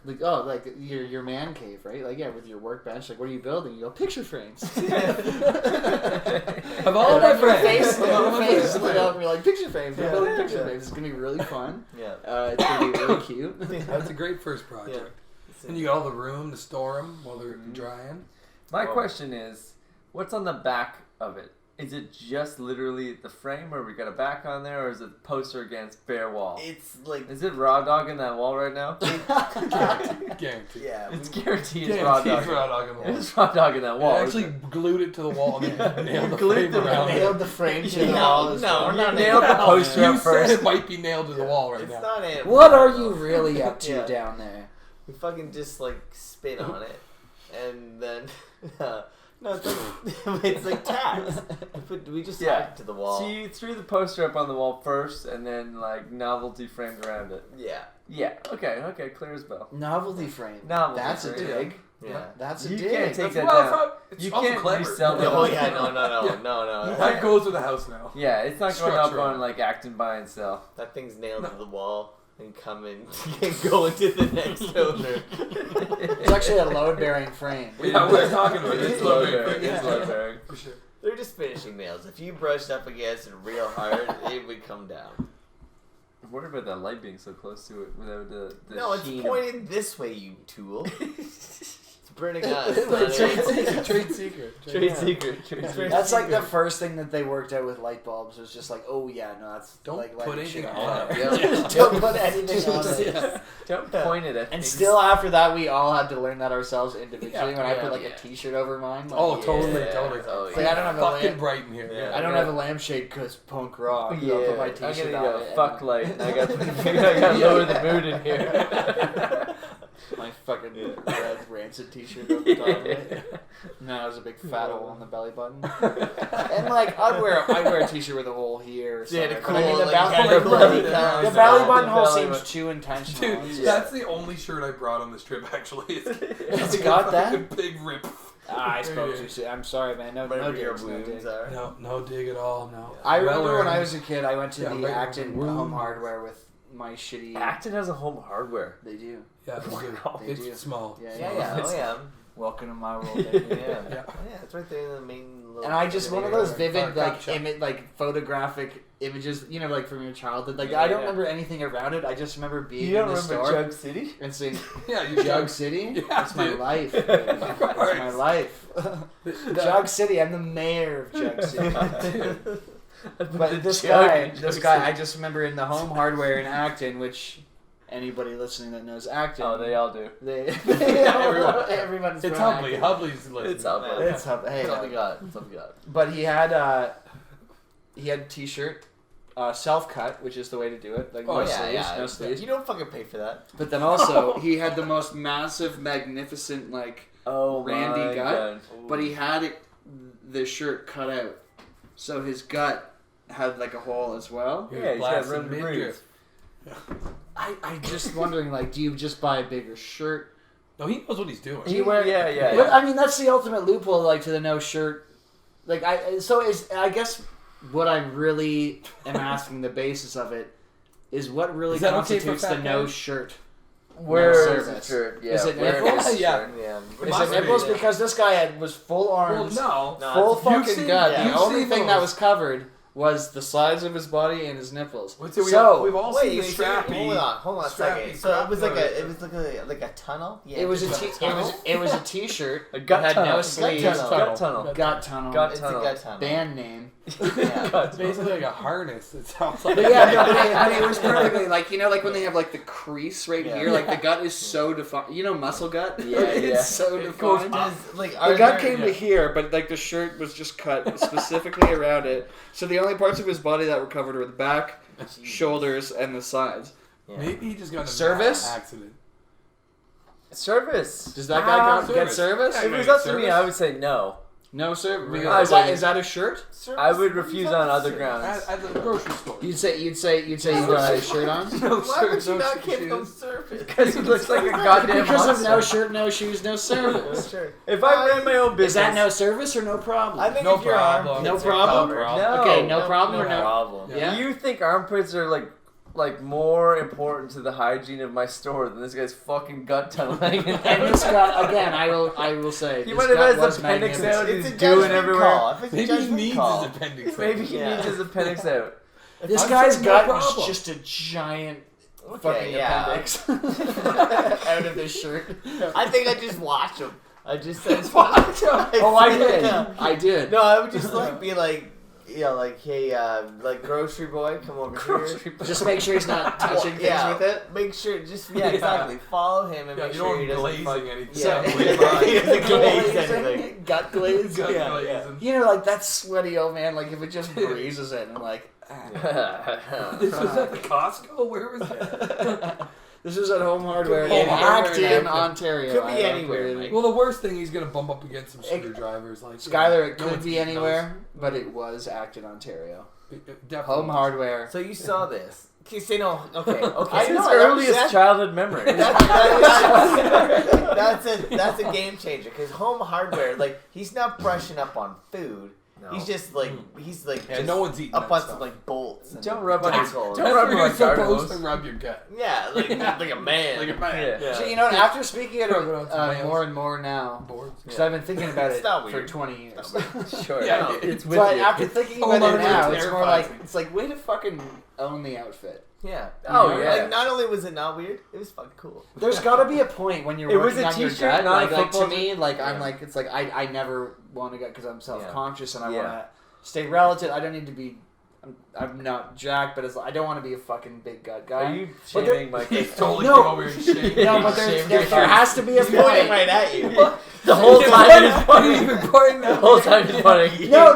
like, oh, like your man cave, right? Like, yeah, with your workbench. Like, what are you building? You go, picture frames. Of all And my then your friends. face, Of all my your face friends. lit up, and you're like, picture frames. We're Yeah. building picture Yeah. frames. It's gonna be really fun. Yeah. It's gonna be really cute. That's a great first project. And you got all the room to store them while they're drying. My Oh. question is, what's on the back of it? Is it just literally the frame, or we got a back on there, or is it poster against bare wall? It's like Is it raw dog in that wall right now? Guaranteed. yeah. It's guaranteed it's raw Guaranteed dog. raw dog in the wall. It's raw dog in that I wall. actually glued it to the wall and then nailed the Glued frame the- around it. Nailed the frame to the No, wall. as no, well. we're not nailed the nailed poster You up said first. it might be nailed to the wall right It's now. not it. What are you really up to Yeah. down there? We fucking just like spin on it, and then no, it's like it's like tacks. We just Yeah. tack it to the wall. So you threw the poster up on the wall first, and then like novelty framed around it. Yeah, Yeah. Okay. Clear as bell. Novelty frame. Novelty That's a frame. dig. yeah. That's a You dig. can't take that Well, down. it's You also can't clever. resell that. Oh yeah, no. Yeah. That goes with the house now. Yeah, it's not going up Structure. on like Acton buy and sell. That thing's nailed to the wall and come in and go into the next owner. It's actually a load-bearing frame. Yeah, we're talking about it. It's low bearing. It's low bearing. For sure. They're just finishing nails. If you brushed up against it real hard, it would come down. I'm worried about that light being so close to it without the No, it's sheen. pointed this way, you tool. It's burning us. Trade secret. That's like the first thing that they worked out with light bulbs was just like, oh yeah, no, that's Don't like put lighting shit anything on on there. it. Don't put anything on it. Yeah. Don't point it at And things. still after that, we all had to learn that ourselves individually. When I put like yeah. a T-shirt over mine. Like, Oh, totally. Oh, It's like, I don't have a Fucking lamp. bright in here. Yeah. I don't have a lampshade because punk rock. Yeah, I'll put my I'm T-shirt gonna on need it a fuck and light. I gotta lower the mood in here. my fucking red rancid T-shirt over the top of it. No, there's a big fat hole on the belly button. And like I'd wear a T-shirt with a hole here. Or Yeah, something. cool. But I mean, the Like, belly button hole belly seems button. too intentional. Dude, It's- that's the only shirt I brought on this trip, actually. It's got that? A big rip. I spoke too soon. I'm sorry, man. No Whatever your digs, no wounds digs. are. No dig at all, no. I Well remember when earned. I was a kid, I went to Yeah, the right. Acton Wounds. Home Hardware with my shitty. Acton has a home hardware. They do. Yeah, it's good. They It's do. small. Yeah. Oh, yeah. Welcome to my world, baby. Yeah. Yeah. Yeah, it's right there in the main little... And I just one of those vivid Gotcha. like photographic images, you know, like from your childhood. Like Yeah, I don't yeah. remember anything around it. I just remember being You in don't the remember store Jug City? and saying Yeah, you Jug City. Yeah, That's my dude. life. Baby. That's my life. Jug City. I'm the mayor of Jug City. But this guy, I just remember in the Home Hardware in Acton, which anybody listening that knows Acton, Oh, they all do. everyone's It's from Hubley. Acton. Hubley's listening. It's up. Yeah. It's Hubley. Hey, That's all we got. That's all we got. but he had a T-shirt, self-cut, which is the way to do it. Like Oh, no yeah, sleeves, yeah. no sleeves. You don't fucking pay for that. But then also he had the most massive, magnificent like Oh, Randy my gut, God. but he had it, the shirt cut out, so his gut had like a hole as well. Yeah, he's got Blasting room to breathe. midriff. I just wondering like, do you just buy a bigger shirt? No, he knows what he's doing. Yeah. But I mean, that's the ultimate loophole, like to the no shirt. Like I guess what I really am asking the basis of it is what really Is that okay for constitutes the fat no guys? shirt. Where No is the service. shirt? Yeah, Is it where nipples? is the Yeah. shirt? Yeah. Is must it be, nipples? yeah. Because this guy was full Well, arms, no. No, full You've fucking seen- gut. yeah. The You've only seen thing that those. was covered was the sides of his body and his nipples. We've So all Wait, seen the strappy. hold on a strappy second. So crap it was like load. like a tunnel. Yeah, it was a just t- it was a t-shirt. A gut that had tunnel. no Gut sleeves. tunnel. Gut tunnel. Gut tunnel. Gut It's tunnel. a gut tunnel. Band name. Yeah. It's basically like a harness. It sounds like. But yeah, no, but it was perfectly like, you know, like when they have like the crease right Yeah. here, like the gut is so defined. You know, muscle gut. Yeah, it's yeah. so It goes defined. up. Like The are gut there- came to here, but like the shirt was just cut specifically around it. So the only parts of his body that were covered were the back, shoulders, and the sides. Yeah. Maybe he just got in a Service? bad accident. Service. Does that guy get service. service? Yeah, If it was up to me, I would say no. No, sir. Really? Is that a shirt? I would refuse on other grounds. At the grocery store. You'd say you don't have a shirt on No Why would you no not give him shoes. service? Because he looks like a goddamn because of monster. no shirt, no shoes, no service. Sure. If I ran my own business, Is that no service or no problem? I think No if your problem. arm No fits, you're problem? covered. No. Okay, no problem or no? problem. Yeah. You think armpits are like more important to the hygiene of my store than this guy's fucking gut tunneling? And this guy, again, I will say, He this might have guy had his was appendix magnificent. out. It's He's a doing judgment everywhere. call. If it's a Maybe he judgment needs call. his appendix. Maybe he Yeah. needs his appendix out. This I'm guy's saying no gut was problem. just a giant Okay, fucking yeah. appendix out of his shirt. I think I just watch him. I just said Watch him. Oh, I did. Yeah. I did. No, I would just like be like, you know, like, hey, like grocery boy, come over here. Just make sure he's not touching things with it. Make sure, exactly. Follow him and Yeah, make you sure don't he doesn't glazing fuck- anything. Yeah. He doesn't glaze anything. Gut glaze. Gut Yeah, glazing. You know, like that sweaty old man. Like if it just breezes it, and like. This was at the Costco? Where was that? This is at Home Hardware Home in Hardware in Acton, Acton. Ontario. Could be I don't anywhere, really- Well, the worst thing, he's going to bump up against some screwdrivers. Like Skyler, it no could one be anywhere, but it was Acton, Ontario. Definitely. Home Hardware. So you saw this. Okay, say no. Okay. It's his know, earliest that's- childhood memory. That's a game changer because Home Hardware, like, he's not brushing up on food. No. He's just like yeah, no one's eating up on some like bolts. Don't rub on his Don't rub on supposed to rub your gut. Yeah, like a man. Like a man. Yeah. So you know, after speaking it more and more now, because I've been thinking about it for 20 years. Sure. Yeah, it's with but you. after thinking about it now, it's more like way to fucking own the outfit. Yeah. Oh yeah. Like, not only was it not weird, it was fucking cool. There's got to be a point when you're working on your gut. Like to me, like I'm like it's like I never want to get because I'm self-conscious and I want to stay relative. I don't need to be. I'm not jacked, but I don't want to be a fucking big gut guy. Are you shaming my gut? Totally came over and shaming. No, but there has to be a point. Right at you. The whole time he's pointing. The whole time he's pointing. No,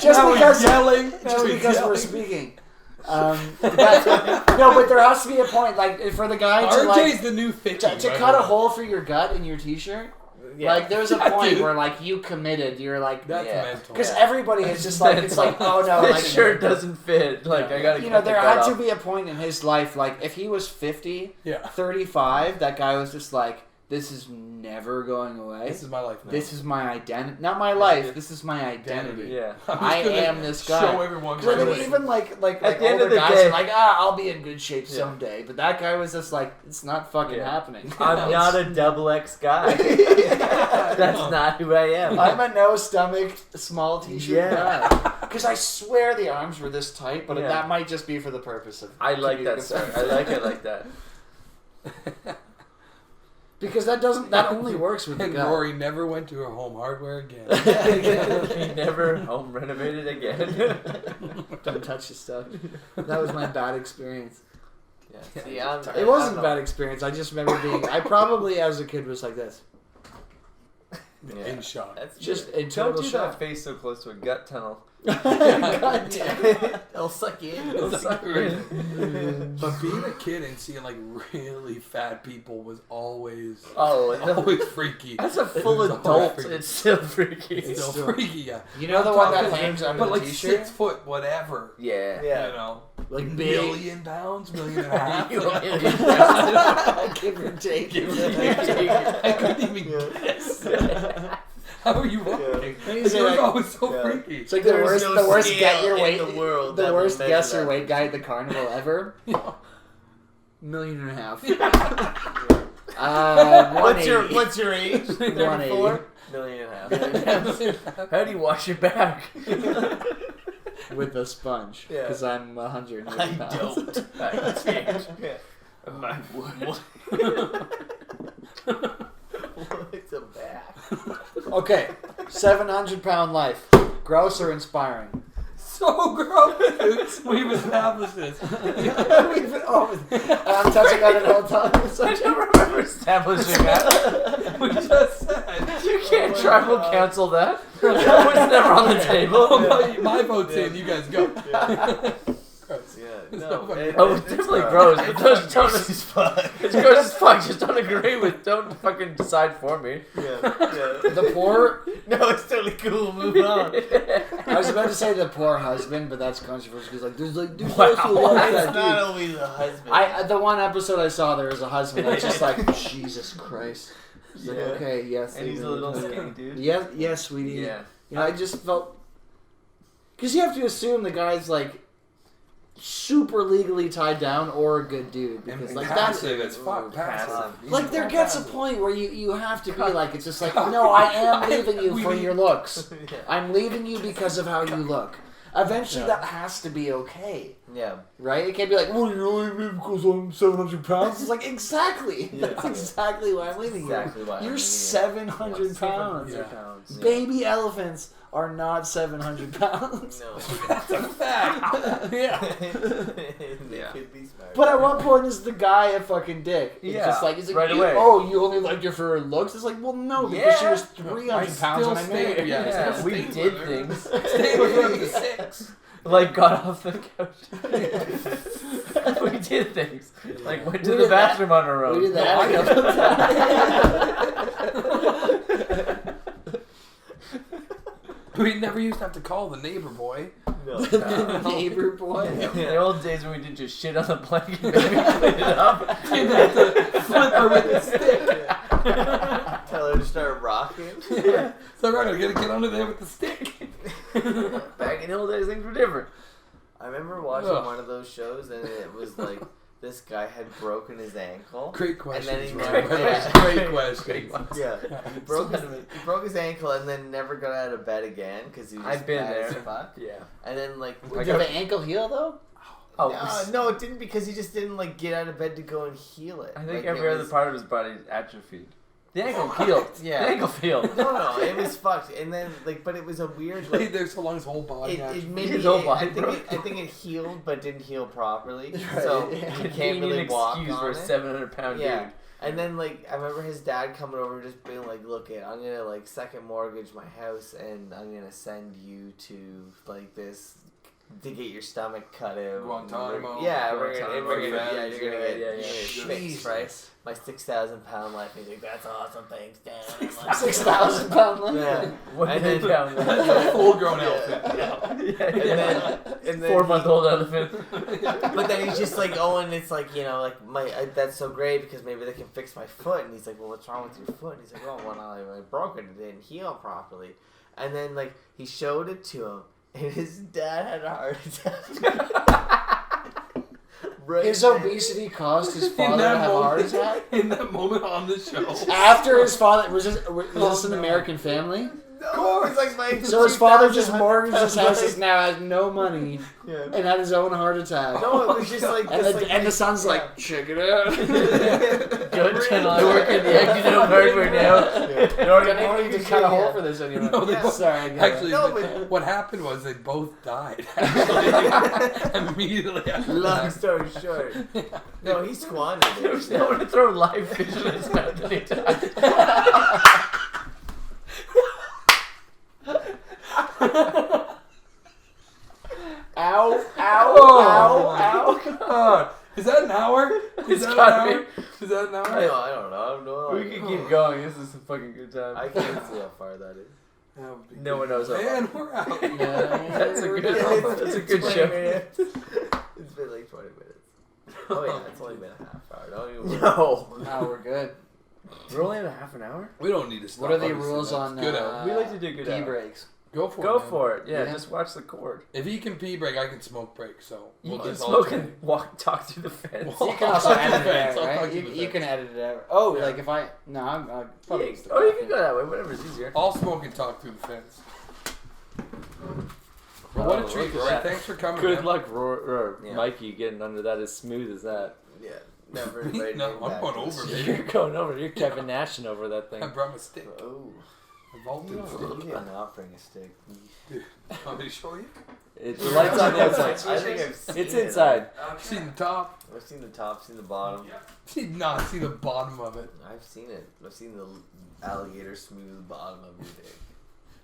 just because yelling. Just because we're speaking. But there has to be a point, like for the guy to RJ's the new 50 to cut a hole for your gut in your t-shirt. Yeah. Like there's a point where like you committed, you're like that's mental. Because everybody is just like it's like oh no, this like, shirt doesn't fit. Like I gotta. There had to be a point in his life, like if he was 50, 35, that guy was just like. This is never going away. This is my life now. This is my identity. Not my life. This is my identity. Yeah. I am this guy. Show everyone. Even like at the end of the guys day, are like, I'll be in good shape someday. But that guy was just like, it's not fucking happening. I'm not a double X guy. That's not who I am. I'm a no stomach, small t-shirt guy. Because I swear the arms were this tight, but that might just be for the purpose of. I like that, sir. I like it like that. Because that only works with the gut. Rory never went to her home hardware again. He never home renovated again. Don't touch the stuff. That was my bad experience. Yeah. See, it wasn't a bad experience. I just remember I probably as a kid was like this. In shock. That's just in total shock. Don't do that face so close to a gut tunnel. God damn it. It'll suck you in. But being a kid and seeing like really fat people was always freaky. As a full adult, it's still freaky. It's still freaky, yeah. You know the one that hangs under the t-shirt? 6 foot whatever. Yeah. You know. Like £1,000,000, $1.5 million. Give or take. I couldn't even guess. How are you walking? It was always so freaky. It's like the worst get your weight in the world. The worst guess your weight guy at the carnival ever. $1.5 million. What's your age? 180. $1.5 million. How do you wash your back? With a sponge, because I'm 180 pounds. I don't. I would. It's a back. Okay, 700-pound life. Gross or inspiring? So gross. We've established this. I'm touching on it all the time. I don't remember establishing that. We just said. You can't tribal counsel that. That was never on the table. My vote's in. You guys go. Gross. Yeah, no. It's definitely gross, but don't as fuck. It's gross as fuck. Just don't agree with. Don't fucking decide for me. Yeah. The poor. No, it's totally cool. Move on. I was about to say the poor husband, but that's controversial because there's it's not always a husband. The one episode I saw, there was a husband that's just like Jesus Christ. Like, okay, yes. And he's a little skinny dude. Yes, sweetie. Yeah. You know, I just felt because you have to assume the guy's like super legally tied down or a good dude because and like passive as fuck. Passive. Like there gets a point where you have to be like it's just like no, I am leaving you for your looks. I'm leaving you because of how you look. Eventually that has to be okay. Yeah. Right? It can't be like, well, you're leaving me because I'm 700 pounds. It's like, exactly. Yeah. That's exactly why I'm leaving you. You're 700 pounds. Yeah. Baby elephants are not 700 pounds. No. That's a fact. Yeah. They could be smart. But at what point is the guy a fucking dick? It's just like, he's like, right away. Oh, you only liked her for her looks? It's like, well, no, because she was 300 pounds when I married her. Yeah, we did things. Stayed with her to 6. Like, got off the couch. We did things. Like, went to the bathroom on our own. We did that. We never used to have to call the neighbor boy. No. The neighbor boy. In the old days when we did just shit on the blanket and maybe clean it up. You'd have to flip her with the stick. Tell her to start rocking. Yeah. So we're going to get under there with the stick. Back in the old days, things were different. I remember watching one of those shows, and it was like this guy had broken his ankle. Great questions. And then he Great questions. Yeah, he broke his ankle and then never got out of bed again because he was I've been bad as there. fuck. Yeah. And then like, Did the ankle heal though? Oh no, it didn't because he just didn't like get out of bed to go and heal it. I think like, every other part of his body atrophied. The ankle healed. Yeah. The ankle healed. No, it was fucked. And then like, but it was a weird. Like, There's so long his whole body. it made his me. whole body I think it healed, but didn't heal properly. Right. So Yeah. he can't really an walk excuse on for a it. 700-pound Yeah. dude. And then like I remember his dad coming over just being like, "Look, I'm gonna like second mortgage my house, and I'm gonna send you to like this to get your stomach cut out." Guantanamo. Yeah, Guantanamo. you're gonna get Yeah. fixed, right? My 6,000-pound life. He's like, "That's awesome, thanks, Dad." I'm like, 6,000-pound life. Yeah. What And did then- they count? Full-grown elephant. And then 4-month-old elephant. But then he's just like, oh, and it's like, you know, like that's so great because maybe they can fix my foot. And he's like, well, what's wrong with your foot? And he's like, oh, well, I broke it. It didn't heal properly. And then like he showed it to him, and his dad had a heart attack. His obesity caused his father to have a heart attack? In that moment on the show. After his father... Was this an American Family? No, it's like my So his father just 2,000 mortgaged his house, life. and now has no money, Yeah. and had his own heart attack. No, it was just like And, this, the son's like, check it out. Good channel. I work in the Exeter hardware now. You're going to need to cut a hole for this anyway. No, they both- Sorry, I get Actually, it. No, but- what happened was they both died. Actually, immediately after Long that. story short. No, he squandered There it. was no one to throw live fish in his mouth and he died. Ow, ow, Oh, ow, God. Is that an hour? Is that an gotta hour? Is that an hour? I don't know. I have no We idea. can keep going. This is a fucking good time. I can't see how far that is. That would be No good. one knows how And we're out. That's a good. That's a good 20 show. minutes. It's been like 20 minutes. Oh yeah, it's only been a half hour. Don't even worry. No, we're good. We're only at a half an hour. We don't need to stop. What are the obviously, rules that's on good out. We like to do good pee hour. breaks? Go for it. Go man. for it. Yeah, Yeah. just watch the cord. If he can pee break, I can smoke break. So You we'll can just smoke alternate. and walk, talk through the fence. Well, You can also I'll edit it fence. out, I'll right? talk to the You can fence. edit it out. Oh, Yeah. like if I... No, I'm probably... Yeah, or you can go that way. Whatever's easier. I'll smoke and talk through the fence. Well, what a Oh, treat, look at Rory. that. Thanks for coming. Good man. luck, or Yeah. Mikey, getting under that as smooth as that. Yeah, never invited No, me I'm back going to over, this baby. shit. You're going over. You're Kevin Nashing over that thing. I brought my stick. Oh, A vaulted you stick. did not bring a stick. Want me to show you? The light's on the outside. I think I've seen It's it. inside. I've seen the top. I've seen the top, seen the bottom. I've seen not see the bottom of it. I've seen it. I've seen the alligator smooth bottom of your dick.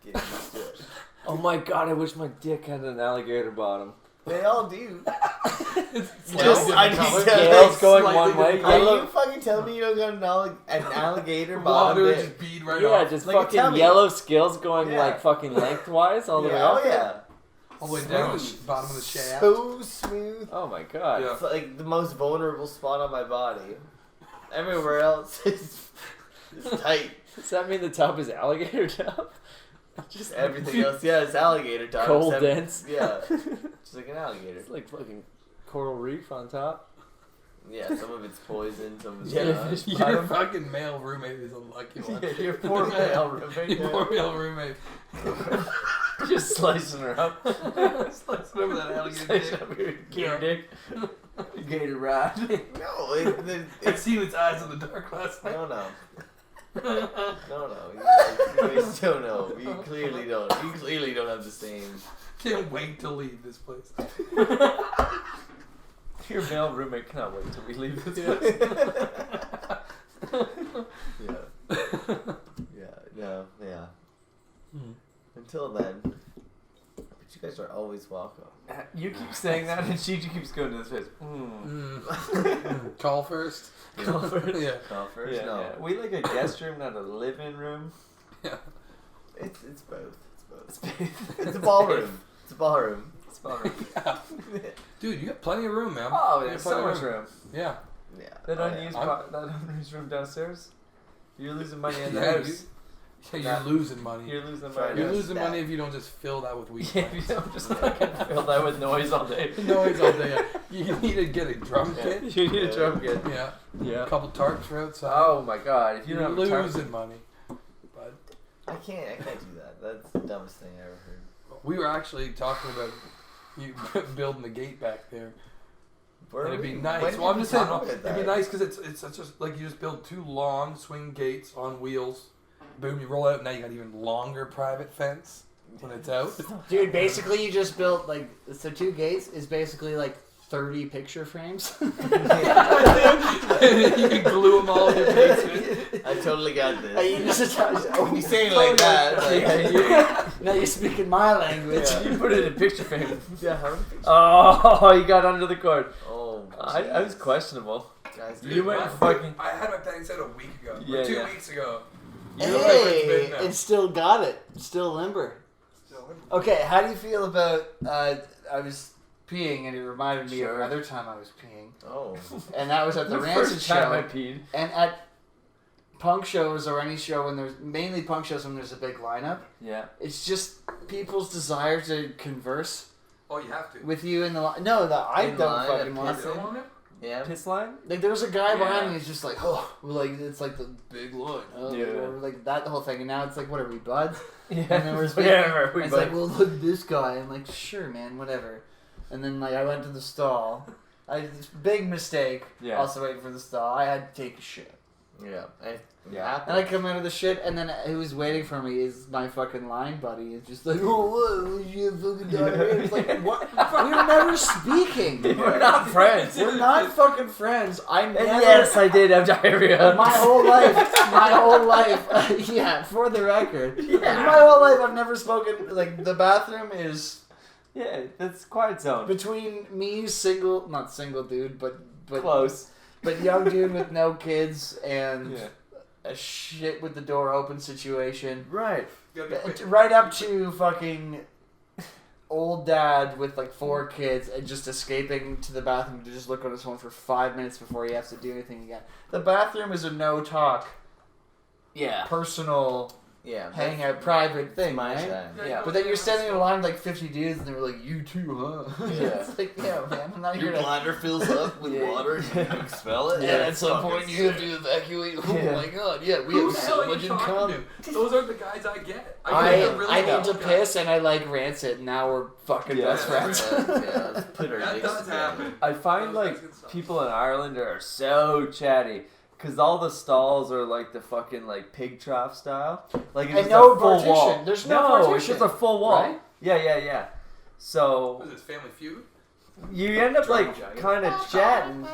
Get used to it. Oh my god! I wish my dick had an alligator bottom. They all do. Just I color. Scales going Slightly one way. different Are color. you fucking telling me you don't got an alligator bottom Water dick? just bead right Yeah, off. just Like a fucking tummy. yellow scales going Yeah. like fucking lengthwise all the way Yeah, up. oh yeah. all the way down the Smooth. bottom of the shaft. So smooth. Oh my god. Yeah. It's like the most vulnerable spot on my body. Everywhere else is tight. Does that mean the top is alligator top? Just Everything else, yeah, it's alligator top. Cold except- dense. Yeah, just like an alligator. It's like fucking coral reef on top. Yeah, some of it's poison, some of it's Jellyfish. not. Your fucking male roommate is a lucky one. Yeah, your poor male roommate. Your poor male roommate. Just slicing her up. Slicing over that alligator Slicing dick. up your gator dick. Gator rod. No, I it's seen its eyes in the dark last night. no. You still know. You clearly don't. You clearly don't have the same. Can't wait to leave this place. Your male roommate cannot wait till we leave this Yeah. place. Yeah. Until then, but you guys are always welcome. You keep saying that, and she keeps going to his face. Call first. Call first. Yeah. Call first. Yeah, No, yeah. We like a guest room, not a live-in room. Yeah. it's both. It's both. It's a ballroom. It's a ballroom. It's fun. Dude, you got plenty of room, man. Oh, You there's got plenty so of much room. Yeah. Yeah. That Oh, unused, I'm- that unused room downstairs. You're losing money in the Yeah, house. You're losing money. You're losing money. You're losing money if you don't just fill that with weed. Yeah, if you don't just fucking fill that with noise all day. Noise all day. You need to get a drum kit. You need a drum kit. Yeah. Yeah. A couple tarps for outside. Oh my god! If you You're don't have a tarp, losing money. But I can't do that. That's the dumbest thing I ever heard. we were actually talking about you building the gate back there. And it'd be nice. Well, I'm just saying, it'd be nice because it's just like you just build 2 long swing gates on wheels. Boom, you roll out. Now you got even longer private fence when it's out. Dude, basically you just built like 2 gates is basically like 30 picture frames. You can glue them all in your basement. I totally got this. You just When you say it like that, now you're speaking my language. yeah, you put it in picture frame. yeah, how many pictures? Oh, you got under the cord. Oh, I was questionable. guys. You went fucking. I had my pending set a week ago. Yeah, or 2 yeah. weeks ago. Hey, it still got it. Still limber. Okay, how do you feel about? I was peeing, and it reminded me of another time I was peeing. Oh. And that was at the Rancid first time I show. peed. And at punk shows or any show when there's mainly punk shows when there's a big lineup. Yeah. It's just people's desire to converse Oh, you have to. with you in the line. No, I In don't line fucking at want You to. don't want it? Yeah. Piss line? Like there was a guy behind Yeah. me who's just like, oh, like it's like the big line, or like that whole thing. And now it's like, what are we buds? Yeah. And then we're Whatever. it's like, well, look at this guy. I'm like, sure, man, whatever. And then like I went to the stall. Big mistake. Yeah. Also waiting for the stall. I had to take a shit. Yeah. Yeah. And I come out of the shit, and then who's waiting for me is my fucking line buddy. It's just like, oh, what? You have fucking diarrhea? It's like, what? We're never speaking. We're not friends. We're not fucking friends. I never. Yes, I did have diarrhea. My whole life. Yeah, for the record. Yeah. My whole life, I've never spoken. Like the bathroom is Yeah, that's quiet zone. between me, not single dude, but Close. but young dude with no kids and. Yeah. A shit with the door open situation. Right. Right up to fucking old dad with like 4 kids and just escaping to the bathroom to just look on his phone for 5 minutes before he has to do anything again. The bathroom is a no talk, personal, hangout, private thing, My right? time. Yeah. But then you're standing in a line with like 50 dudes and they were like, you too, huh? Yeah. It's like, yeah, man, I'm not here Your to... bladder fills up with water. You can expel it. Yeah, at some point you have to evacuate. Oh my god, yeah, we have so much in common. Those aren't the guys I get. I need to piss and I like Rancid. Now we're fucking best friends. Let's put our That dicks does together. happen. I find like people in Ireland are so chatty because all the stalls are like the fucking like pig trough style. Like it's And just no a full partition. wall. There's no partition. It's just a full wall. Right? Yeah. So What is this, Family Feud? you end up like kind of chatting.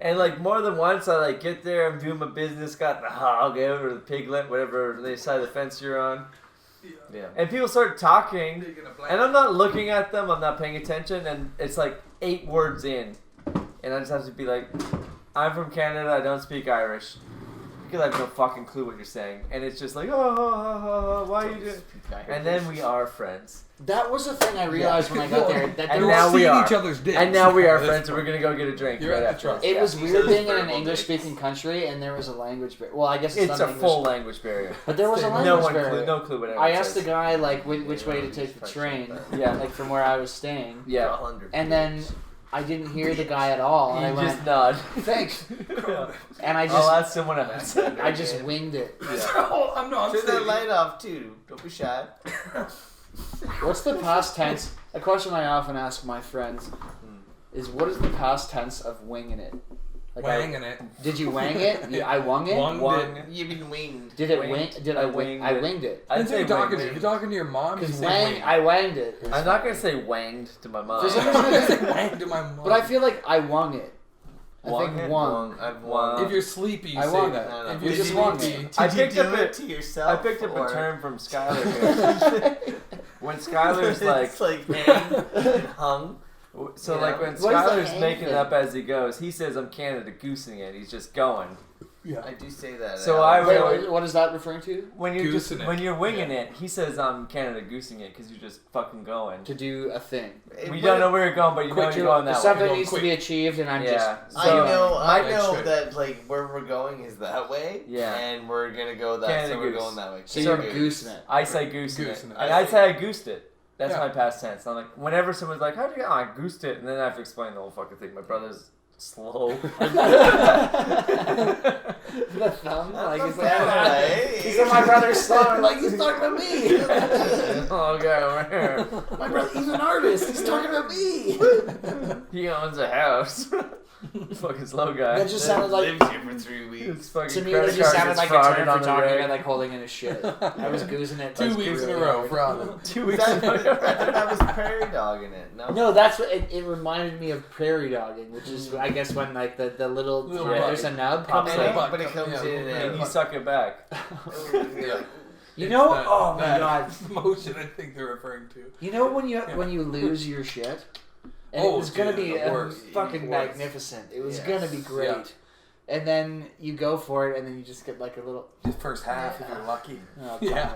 And like more than once, I like get there, I'm doing my business, got the hog out or the piglet, whatever the side of the fence you're on, Yeah. and people start talking, and I'm not looking at them, I'm not paying attention, and it's like 8 words in, and I just have to be like, I'm from Canada, I don't speak Irish, because I have no fucking clue what you're saying, and it's just like, oh, why are you doing? And then we are friends. That was the thing I realized when I got there. That And there now was, we are. each other's dicks. And now we are That's friends, and fine. we're gonna go get a drink You're right at the after. truck. it was Yeah. weird being in Very an well English-speaking country and there was a language barrier. Well, I guess it's, It's not a English, full language barrier. but there was a language No barrier. no clue what I anyone asked the says. guy like which way to take the train, like from where I was staying, Yeah. and then I didn't hear the guy at all, and I You went, just nod. thanks, Yeah. and I I'll just ask someone else. I just winged it. Oh, I'm Turn that saying. light off too. Don't be shy. What's the past tense? A question I often ask my friends is, what is the past tense of winging it? Like Wanging it. Did you wang it? I wung it. Wung. You've been winged. Did it Winged. wing? Did I wing? I Winged it. winged it. I'd Depends who say you're talking to. wanged. If you're talking to your mom, you Because say wang, wang. I wanged it. I'm not gonna say wanged to my mom. For some reason, I say wang to my mom. but I feel like I wung it. I Wung think it? wung. I've Wung. if you're sleepy, you I say won that. it. No, no. If you're Did you sleepy, won it? I Did picked you up do a- it to yourself? I picked up or- a term from Skyler here. When Skyler's like, it's like hang and hung. so You like know? when What is the Skyler's hang making thing? up as he goes, he says I'm Canada goosing it. He's just going. Yeah. I do say that. So Wait, what is that referring to? When you're Goosing it. when you're winging it, he says I'm Canada goosing it because you're just fucking going. To do a thing. We don't know where you're going, but you know you're going that way. Something needs to be achieved, and I'm just. I know Right. that like where we're going is that way. Yeah. And we're gonna go that. Canada so we're Goose. going that way. So you're goosing it. I say goosing it. Goosing it. And I'd say I goosed it. That's Yeah. my past tense. I'm like, whenever someone's like, how'd you get? Oh, I goosed it, and then I have to explain the whole fucking thing. My brother's slow. The thumb, like he's Right. he said my brother's slow. Like he's talking about me. Oh, okay, over here. My brother, he's an artist. He's talking about me. He owns a house. Fucking slow guy. That just sounded like. lives here for 3 weeks. It's fucking To me, credit it just card sounded gets like a frauded term on for the talking reg. about like holding in his shit. I was goosing it. 2 weeks in a really row, hard. fraud. 2 weeks in a row. I thought that was prairie dogging it. No. No, that's what it reminded me of prairie dogging, which is I guess when like the little there's a nub pops And up. but it comes in And you and suck it back. Yeah. You know? It's Oh my that god! motion I think they're referring to. You know when you lose your shit, and it was gonna be fucking magnificent. It was gonna be great. Yeah. And then you go for it, and then you just get like a little. The first half, if you're lucky. Yeah.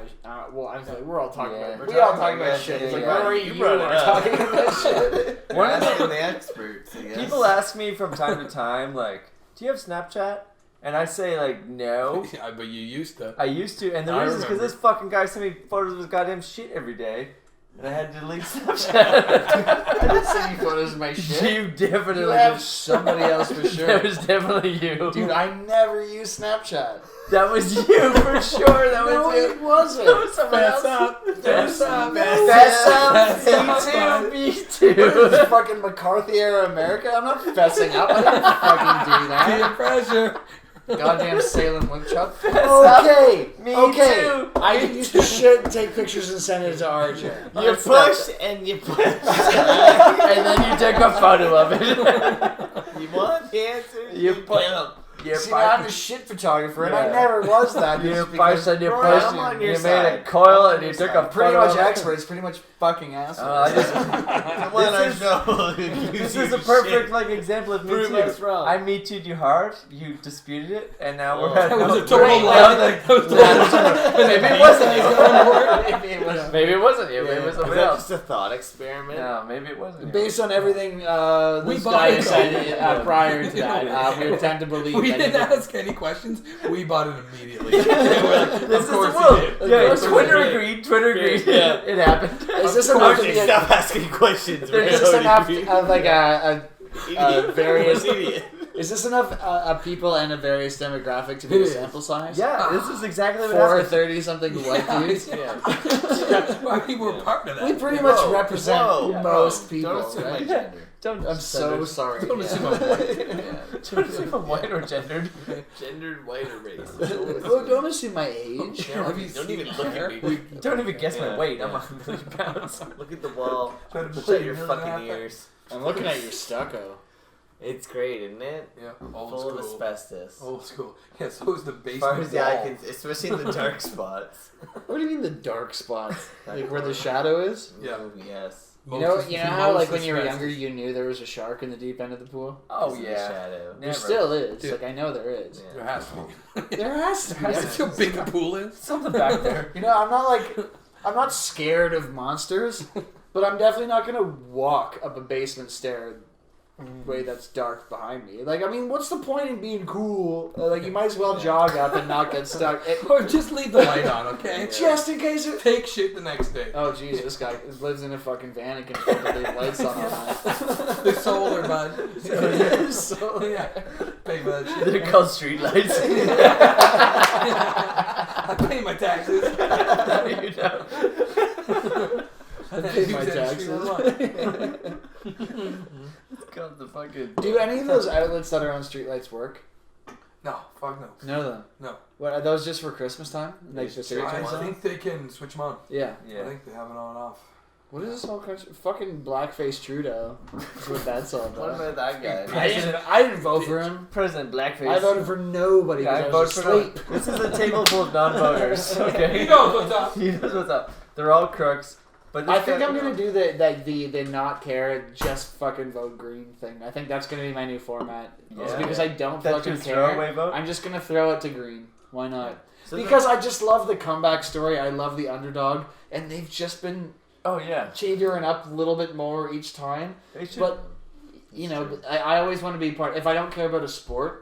Well, I'm like, we're all talking Yeah. about. We all talking about shit. It's like, Rory, you brought it are up. talking about shit. We're asking the experts. I guess. People ask me from time to time, like, do you have Snapchat? And I say, like, no. Yeah, but you used to. I used to, and the I reason is because remember. this fucking guy sent me photos of his goddamn shit every day, and I had to delete Snapchat. I didn't send you photos of my shit. You definitely You have did. somebody else for sure. That was definitely you. Dude, I never use Snapchat. That was you for sure. That No, was you. it wasn't. That was someone Fess else. up. Fess up. Fess up. Fess up. Me What is too. this, fucking McCarthy era America? I'm not fessing up. I didn't fucking do Peer that. pressure. Goddamn Salem Woodchuck. Fess Okay. up. Me Okay. too. I used to shit, take pictures, and send it to RJ. You push and you push. And then you take a photo of it. You want the answer? You put. You See, now I'm a shit photographer, and I Yeah. never was that. You just because- push and you Rory, push. I'm on your You side. made a coil and I'm you on took your a Pretty photo much of it. experts, pretty much fucking assholes. I just. Come on, This is- our show. This is a perfect like example of me Prove too. us wrong. I Me Too'd you hard, you disputed it, and now we're Oh. at That was a no, total great, lie. now That was maybe it wasn't you. Maybe it was. Maybe it wasn't you. Maybe it was Is somebody that else. just a thought experiment? No, maybe it wasn't you. Based on everything We this bought guy it. said Yeah. prior to that, we would tend to believe We that didn't he did. ask any questions. We bought it immediately. We're like, This of is course the he world. did. Yeah, Of course Twitter he did. agreed. Twitter agreed. Yeah. It happened. Is this Of enough course, to be a, stop asking questions. They're We're is just this enough idiot. of like various? Idiot. Is this enough people and a various demographic to be a sample size? Yeah, this is exactly what 4 happened. 30-something white dudes. Yeah. Well, I mean, we're part of that. We pretty much Whoa, represent whoa, most whoa. people. Don't assume my Right? gender. Don't I'm so sorry. Don't assume I'm Don't assume I'm white or gendered. Gendered, white, or race. Oh, don't assume my age. Have you Don't seen even look hair? at me. Don't even guess my Yeah, weight. yeah. I'm 100 pounds. Look at the wall. Trying to Shut believe your you're fucking not ears. I'm looking at your stucco. It's great, isn't it? Yeah, old Full of school. asbestos. Old school. Yeah, so is the As far basement as the eye wall. can, especially in the dark spots. What do you mean the dark spots? Like where the shadow is? Yeah. Yes. You know how like when you were Most younger you knew there was a shark in the deep end of the pool? Oh It's in the yeah. shadow. Never. There still is. Dude. Like I know there is. Yeah. There has to be. There has to be. That's how big the pool is. Something back there. You know, I'm not scared of monsters, but I'm definitely not gonna walk up a basement stair way that's dark behind me. Like, I mean, what's the point in being cool? Like, you might as well jog up and not get stuck. Or just leave the light on, okay? Just in case it... Take shit the next day. Oh, jeez, this guy lives in a fucking van and can put the big lights on all night. They're solar, bud. So, Yeah. Pay for that shit. They're called streetlights. I pay my taxes. You know. I pay my taxes. It's called the fucking. Do any of those outlets that are on streetlights work? No, fuck no. None of them. No. What, are those just for Christmas time? Like the Straight series I and stuff? think they can switch them on. Yeah. I Yeah. think they have it on and off. What is this whole country? Fucking blackface Trudeau. That's what that's all What about. about that guy? I didn't vote for him. President Blackface. I voted for nobody Yeah, I because I voted was for asleep. This is a table full of non-voters. Okay. He knows what's up. He knows what's up. They're all crooks. But I think I'm gonna do the not care, just fucking vote green thing. I think that's gonna be my new format. Yeah. It's because I don't fucking care. Vote? I'm just gonna throw it to green. Why not? So because I just love the comeback story. I love the underdog, and they've just been cheering up a little bit more each time. But you know, I always want to be part. If I don't care about a sport.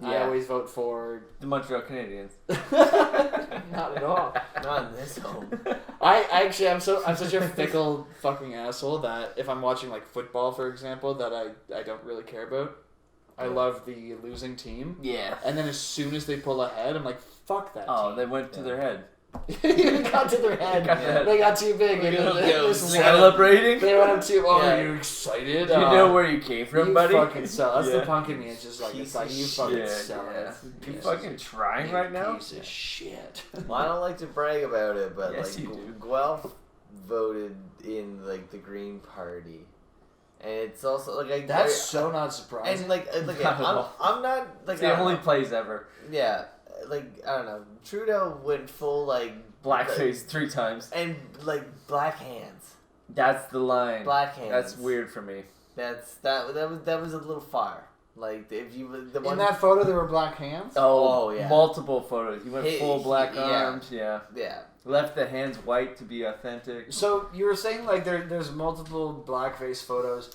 I always vote for the Montreal Canadiens. Not at all. Not in this home. I'm such a fickle fucking asshole that if I'm watching like football, for example, that I don't really care about. I love the losing team. Yeah. And then as soon as they pull ahead, I'm like, fuck that team. They went to their head. They got to their head. They got too big. Celebrating. They went too. Are you excited? Do you know where you came from, buddy? You fucking sell. That's the punk in me. It's just like you fucking sell it. You fucking trying right now? Piece of shit. Well, I don't like to brag about it, but yes, like Guelph voted in like the Green Party. And it's also like that's so not surprising. And like I'm not like it's the only place ever. Yeah. Like, I don't know, Trudeau went full, like... Blackface 3 times. And, like, black hands. That's the line. Black hands. That's weird for me. That was a little fire. Like, if you... In that photo, there were black hands? Oh yeah. Multiple photos. He went full black arms. Yeah. Left the hands white to be authentic. So, you were saying, like, there's multiple blackface photos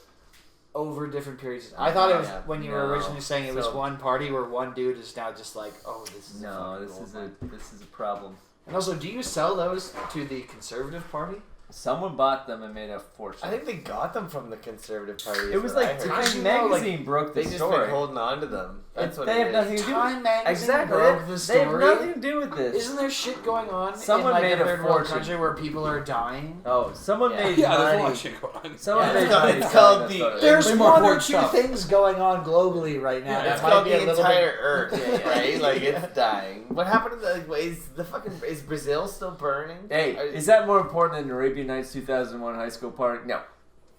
over different periods. I thought it was when you were originally saying it was one party where one dude is now just like, this is this is a problem. And also, do you sell those to the Conservative Party? Someone bought them and made a fortune. I think they got them from the Conservative Party. It was like Time Magazine broke the story. They just been holding on to them. That's what they have nothing to do with Time Magazine broke the story. They have nothing to do with this. Isn't there shit going on someone in like made a third world fortune. country where people are dying? Oh, someone made money. There's a lot of shit going on. Someone made money. It's called the... There's one or two things going on globally right now. It's called the entire Earth, right? Like, it's dying. What happened to the... Is Brazil still burning? Hey, is that more important than Arabian Nights 2001 high school party? No.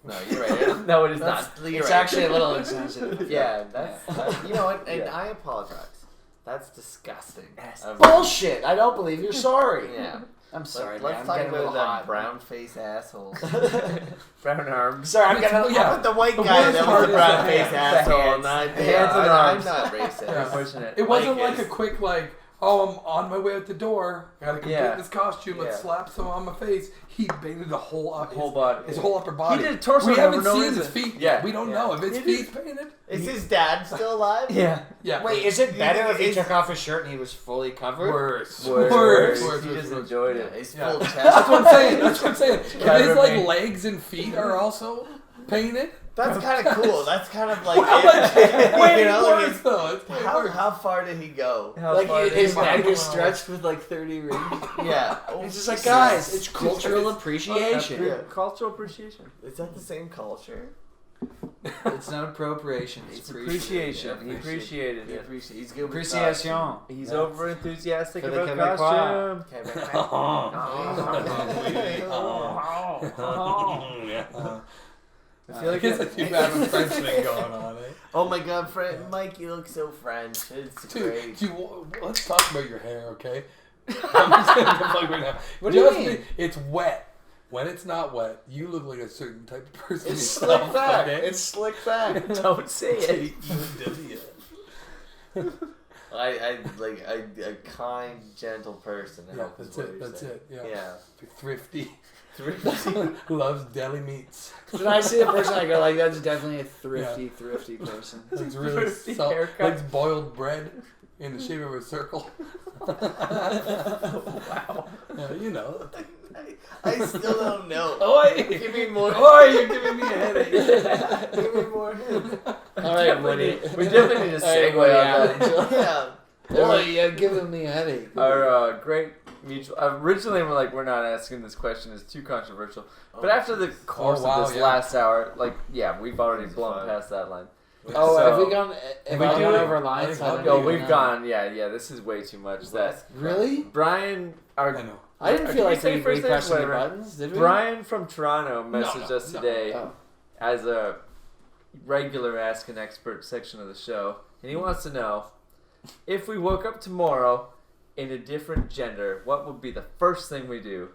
No, you're right. No, it is not. It's actually a little insensitive. Yeah, that's you know what? And I apologize. That's disgusting. Bullshit! I don't believe you're sorry. Yeah. I'm sorry. Let's talk about that brown face asshole. Brown arms. Sorry, I'm gonna. But the white guy that was a brown face asshole. Hands and arms. I'm not racist. Pushing it. It wasn't like a quick like. Oh, I'm on my way out the door. Gotta complete this costume. Let's slap some on my face. He painted the whole body. His whole upper body. He did a torso. We haven't seen his feet. Yeah. We don't know if his feet's painted. Is his dad still alive? Yeah. Wait, is it better if he took off his shirt and he was fully covered? Worse. He just enjoyed it. He's full chest. That's what I'm saying. If his like legs and feet are also painted. That's kind of cool. That's kind of like... How far did he go? His neck is stretched with like 30 rings. Yeah. It's just like, guys, it's cultural appreciation. Cultural appreciation. Is that the same culture? It's not appropriation. It's appreciation. He appreciated it. He's good with Appreciation. He's over enthusiastic For the about costume. I feel like it's a too bad of a French thing going on, eh? Oh my god, Mike, you look so French. It's great. Dude, let's talk about your hair, okay? I'm just saying the fuck right now. What do you mean? It's wet. When it's not wet, you look like a certain type of person. It's slick back. It's slick back. Don't say it. I like a kind, gentle person. Yeah, that's it. Yeah. Thrifty. Loves deli meats. When I see a person, I go like, that's definitely a thrifty person. It's really likes boiled bread in the shape of a circle. Wow. Yeah, you know. I still don't know. Give me more. You're giving me a headache. Give me more. All right, Woody. We definitely need to segue on that. Yeah. Boy, you're giving me a headache. Our great mutual. Originally, we're not asking this question. It's too controversial. But after the course of this last hour, we've already blown past that line. Have we gone? Have we gone over lines? We've gone. Yeah. This is way too much. Really? Brian, I didn't feel like we pressed any buttons, did we? Brian from Toronto messaged us today as a regular Ask an Expert section of the show, and he wants to know, if we woke up tomorrow in a different gender, what would be the first thing we do?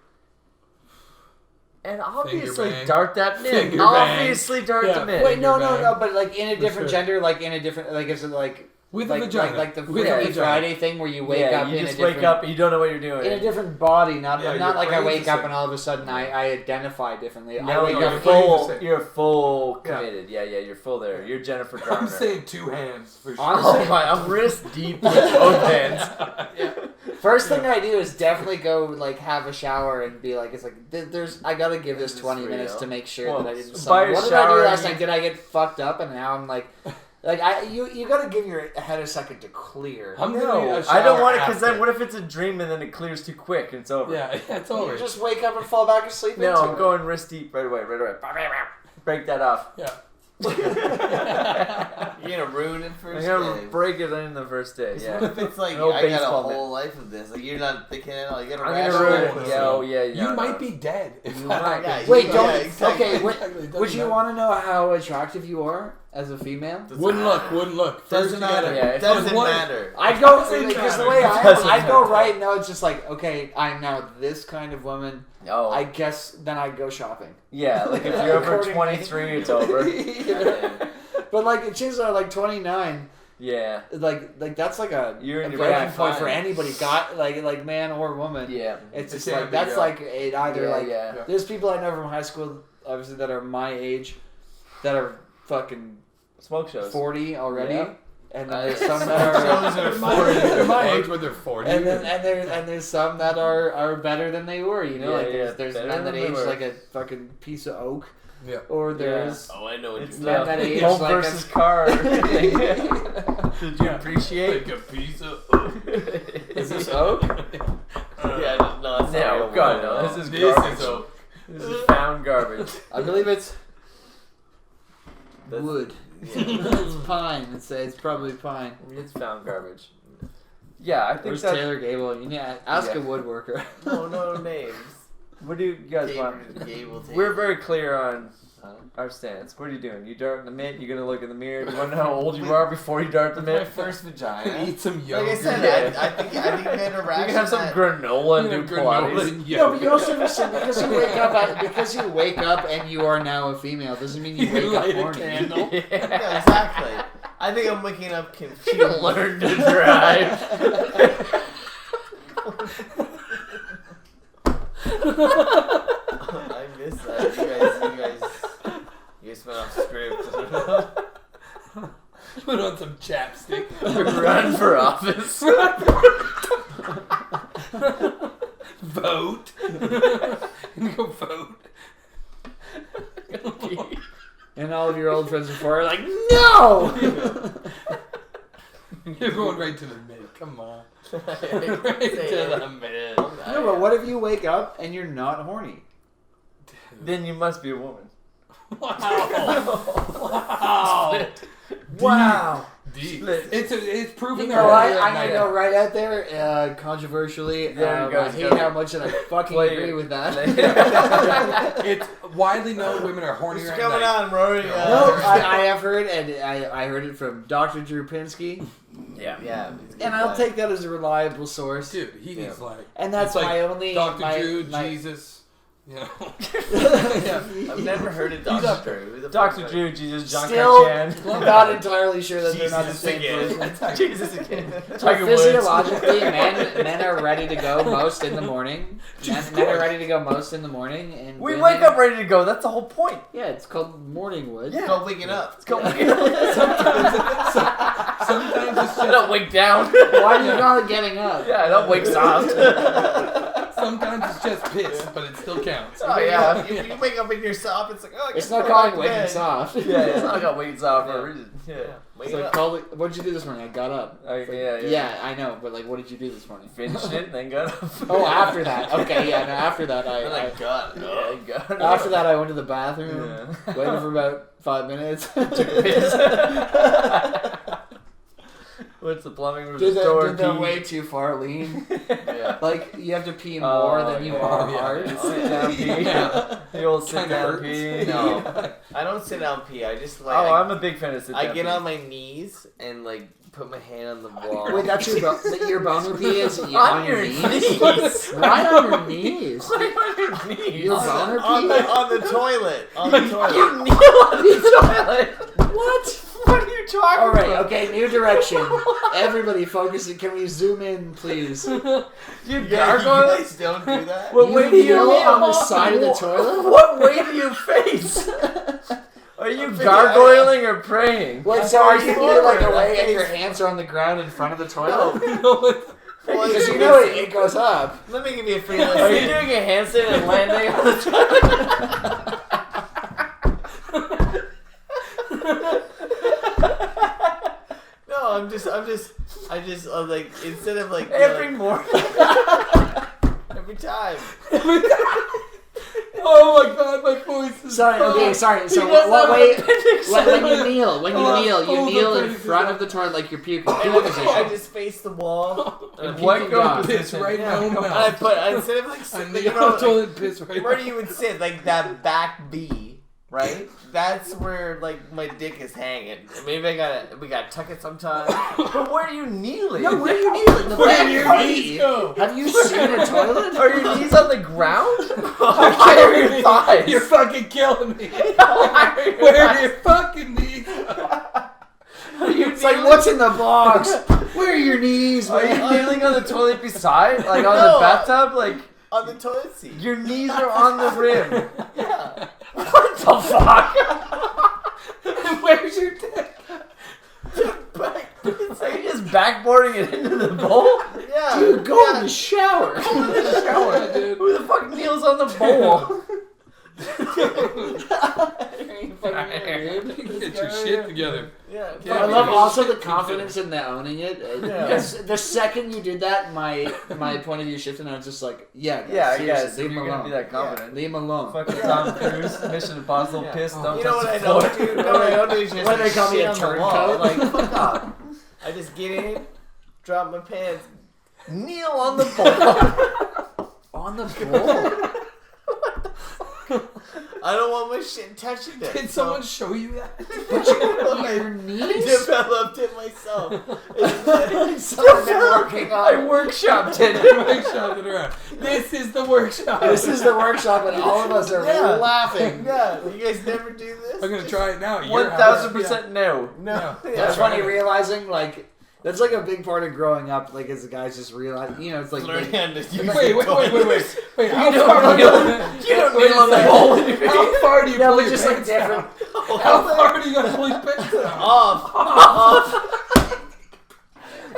And obviously bang. dart that mid. Finger Obviously bang. dart Yeah. the mid. Wait, no, bang. but like in a different sure. gender, like in a different, like is it like With like, a vagina. like the With a Freaky vagina. Friday thing where you wake up you in just a wake different, up and you don't know what you're doing. in a different body, not Yeah, not your like I brain's wake the up same. and all of a sudden I identify differently. I No, wake you're you're up full- full. brain is You're full Yeah. committed. Yeah, you're full there. You're Jennifer Garner. I'm saying 2 hands for sure. Honestly- Oh my! I'm wrist deep with both hands. First thing I do is definitely go like have a shower and be like, it's like there's I gotta give this This is 20 real. minutes to make sure Well, that I didn't. by What did I do showering, last night? Did I get fucked up and now I'm like you gotta give your head a second to clear. I'm doing a No, shower I don't want it because after. then what if it's a dream and then it clears too quick and it's over? Yeah, it's over. You just wake up and fall back asleep. No, into I'm it. going wrist deep right away. Break that off. Yeah. You're gonna ruin it I'm first gonna day. break it in the first day. What Yeah. if it's like No I got a baseball whole life of this? Like you're not thinking at all. You gotta I'm rationalize gonna ruin rationalize it. Yeah, oh yeah. You no, might no. be dead. If You that might. happens. Yeah, Wait, Yeah, don't. exactly. Okay, Exactly, it would doesn't you matter. want to know how attractive you are as a female? Wouldn't look. First Doesn't you gotta- matter. Yeah, it's Doesn't one- matter. I go Doesn't because the matter. way I Doesn't I go matter. right now. It's just like okay, I'm now this kind of woman. Oh. I guess then I go shopping. Yeah, like if you're over According- 23, it's over. Yeah. But like chances are like 29. Yeah. Like that's like a You're in your breaking back point for fine. anybody, got like man or woman. Yeah. It's just It can't like be, that's yeah. like it either Yeah, like yeah. there's people I know from high school obviously that are my age that are fucking Smoke shows. 40 already, Yeah. and then there's some that Shows are are They're my 40. age when they're 40. and there's some that are better than they were. You know, Yeah, like yeah, there's better men that than they age were. like a fucking piece of oak, Yeah. or there's Oh, I know what It's you men the that age home like versus car. Did you Yeah. appreciate? Like a piece of. is this oak? Yeah, no, it's not No, real God, wood. no. This is This garbage. is oak. This is found garbage. I believe it's That's- wood. Yeah. It's pine. It's probably pine. It's found garbage. Yeah, I think Where's that. Taylor Gable? You need to ask Yeah. a woodworker. No names. What do you guys want? Gable We're very clear on Huh? our stance. What are you doing? You dart in the mid? You're gonna look in the mirror? Do you want to know how old you are before you dart the My mid? first vagina. Eat some Like yogurt. I said, I think we had a You ration. can have some granola and do Pilates. and No, but yogurt. you also understand because you wake up and you are now a female doesn't mean you You wake up light a horny. candle. Yeah, exactly. I think I'm waking up confused. You learn to drive. I miss that. You guys went off script. Put on some chapstick. Run for office. Vote. Go vote. And all of your old friends before are like, no! You're going right to the mid. Come on. Right to Say the it. mid. No, but what if you wake up and you're not horny? Then you must be a woman. Wow. Wow. Wow. Deep. Split. It's proven You that know what? we're- I'm gonna go right out there, controversially. There you go. I hate how much that I fucking Play agree it. with that. It's widely known women are hornier What's at going night. on, Rory? No, I have heard, and I heard it from Dr. Drew Pinsky, Yeah. Yeah. and I'll take that as a reliable source. Dude, he needs like And that's it's like my only Dr. my, Drew, my, Jesus. You know. I've never heard of He's up Dr. there. Drew. Who the Dr. fuck- Drew, Jesus, John Still Chan. not entirely sure that they're not the Jesus same again. person. Jesus again. So Tiger Woods. physiologically, men are ready to go most in the morning. Men are ready to go most in the morning, and We women- wake up ready to go. That's the whole point. Yeah, it's called morning wood. It's called waking up. Let's go. Sometimes it's I just don't wake down. Why do you call it getting up? Yeah, I don't wake soft. sometimes it's just piss, but it still counts. Oh yeah, if you wake up in your soft, it's like, oh, I It's guess not we're calling back to waking bed. soft. Yeah, it's not got waking soft for a reason. Yeah. Wake It's like, up. call it, what'd you do this morning? I got up. Yeah. Yeah, I know, but like, what did you do this morning? Finished it and then got up. Oh, after that. Okay, yeah, no, after that, Oh my I god. Yeah, got up. after that, I went to the bathroom, Yeah. waited for about 5 minutes. Took a piss. What's the plumbing Did restore? the way too far lean? Yeah. Like you have to pee more than you are hard. Sit down pee. The old sit down pee. No, I don't sit down pee. I just like. I'm a big fan of sit down. I get on my knees and like put my hand on the wall. Wait, that's your boner pee is On your your knees? knees. Why on your knees? Why on your knees? Your boner pee? on the toilet. On the toilet. You kneel on the toilet. What? What are you talking All right, about? okay, new direction. Everybody focus. Can we zoom in, please? You You gargoyle? guys don't do that. What You way do you kneel kneel on the side of the toilet? What way do you face? Are you gargoyling or praying? Wait, so are you forward, like away like and your face- hands are on the ground in front of the toilet? No. Because you know it goes up. Let me give you a free Are you list. doing a handstand and landing on the No, I'm just like instead of like every like, morning? every time. Oh my god, my voice is... Sorry, okay, sorry. So does what have way? an appendix. When you kneel, you Oh, kneel the in appendix front is of the toilet like you're puking. And Puking I position. just face the wall. And What puking goes down. Piss right Yeah. in my own And I mouth. put instead of like I sitting, kneel you on know, the toilet and piss right where now. do you would sit like that back B, right? That's where like my dick is hanging. Maybe we gotta tuck it sometime. But where are you kneeling? No, where are you kneeling? The Where back do of your your knees knee. go? Have you seen a toilet? Are your knees on the ground? Why are your thighs? You're fucking killing me. Why are your Where are thighs? your fucking knees? It's like, what's in the box? Where are your knees, Are you man? kneeling on the toilet beside? Like on No. the bathtub? Like On the toilet seat. your knees are on the rim. Yeah. What the fuck? Where's your dick? Are you just backboarding it into the bowl? Yeah. Dude, go in the shower. Shower, dude. Who the fuck kneels on the bowl? Get your shit together. Yeah. I love also the confidence in the owning it. Yeah. Because the second you did that, my point of view shifted, and I was just like, yeah, Yeah, I seriously, guess. leave If him you're gonna alone. be that confident. Leave him alone. Fucking Tom Cruise, Mission Impossible, Yeah. pissed, don't You know touch what I the don't floor. do? No, what I don't do is just When they call me shit a on the wall. turncoat. Like, fuck off. I just get in, drop my pants. Kneel on the bowl. On the bowl. I don't want my shit touching it. Did someone show you that? Your I knees? developed it myself. Someone's been working I on. workshopped it. Workshop it around. This is the workshop. This is the workshop, and all of us are Yeah. laughing. Yeah, you guys never do this? I'm gonna try it now. at your house. 1000% no. No. That's funny realizing, like, that's like a big part of growing up, like, as the guys just realize, you know, it's like, Learning how to use Wait, the how You far? don't kneel on the bowl. How far do you yeah, pull but your just like pants different. down? How far do you gotta pull your pants down? Off.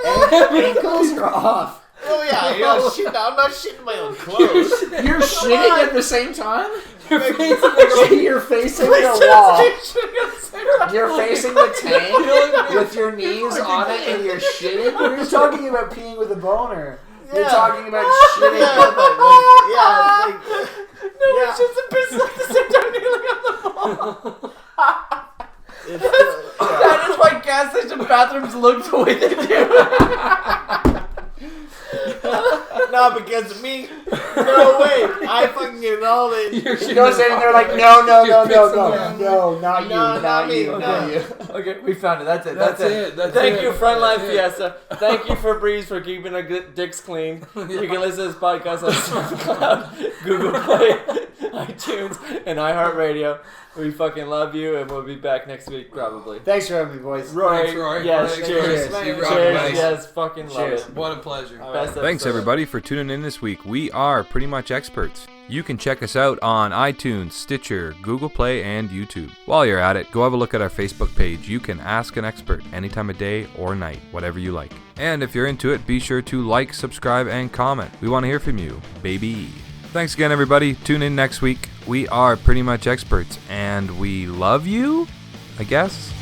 Ankles are off. Oh yeah, you're not shitting. I'm not shitting my own clothes. You're shitting at the same time? You're facing the You're facing the wall. You're facing the tank with your knees on it and you're shitting? You're talking about peeing with a boner. You're Yeah. talking about shitting. No, it's just a piss at the same time kneeling on the ball. That is why gas station bathrooms look the way they do. Not because of me. No way. I fucking get it all in. He goes in and they're like, no, not you, No, not me, not no. you. Okay, we found it. That's it. That's it. Thank it. you, Frontline That's it. Fiesta. Thank you, Febreze, for keeping our dicks clean. You can listen to this podcast on SoundCloud, Google Play, iTunes, and iHeartRadio. We fucking love you, and we'll be back next week, probably. Thanks for having me, boys. Rory, Thanks, Rory. yes, Thanks, cheers. Rory. Cheers, See you, Rory. yes, fucking love Cheers. it. What a pleasure. Best Thanks, episode. everybody, for tuning in this week. We are Pretty Much Experts. You can check us out on iTunes, Stitcher, Google Play, and YouTube. While you're at it, go have a look at our Facebook page. You can ask an expert any time of day or night, whatever you like. And if you're into it, be sure to like, subscribe, and comment. We want to hear from you, baby. Thanks again, everybody. Tune in next week. We are Pretty Much Experts, and we love you, I guess.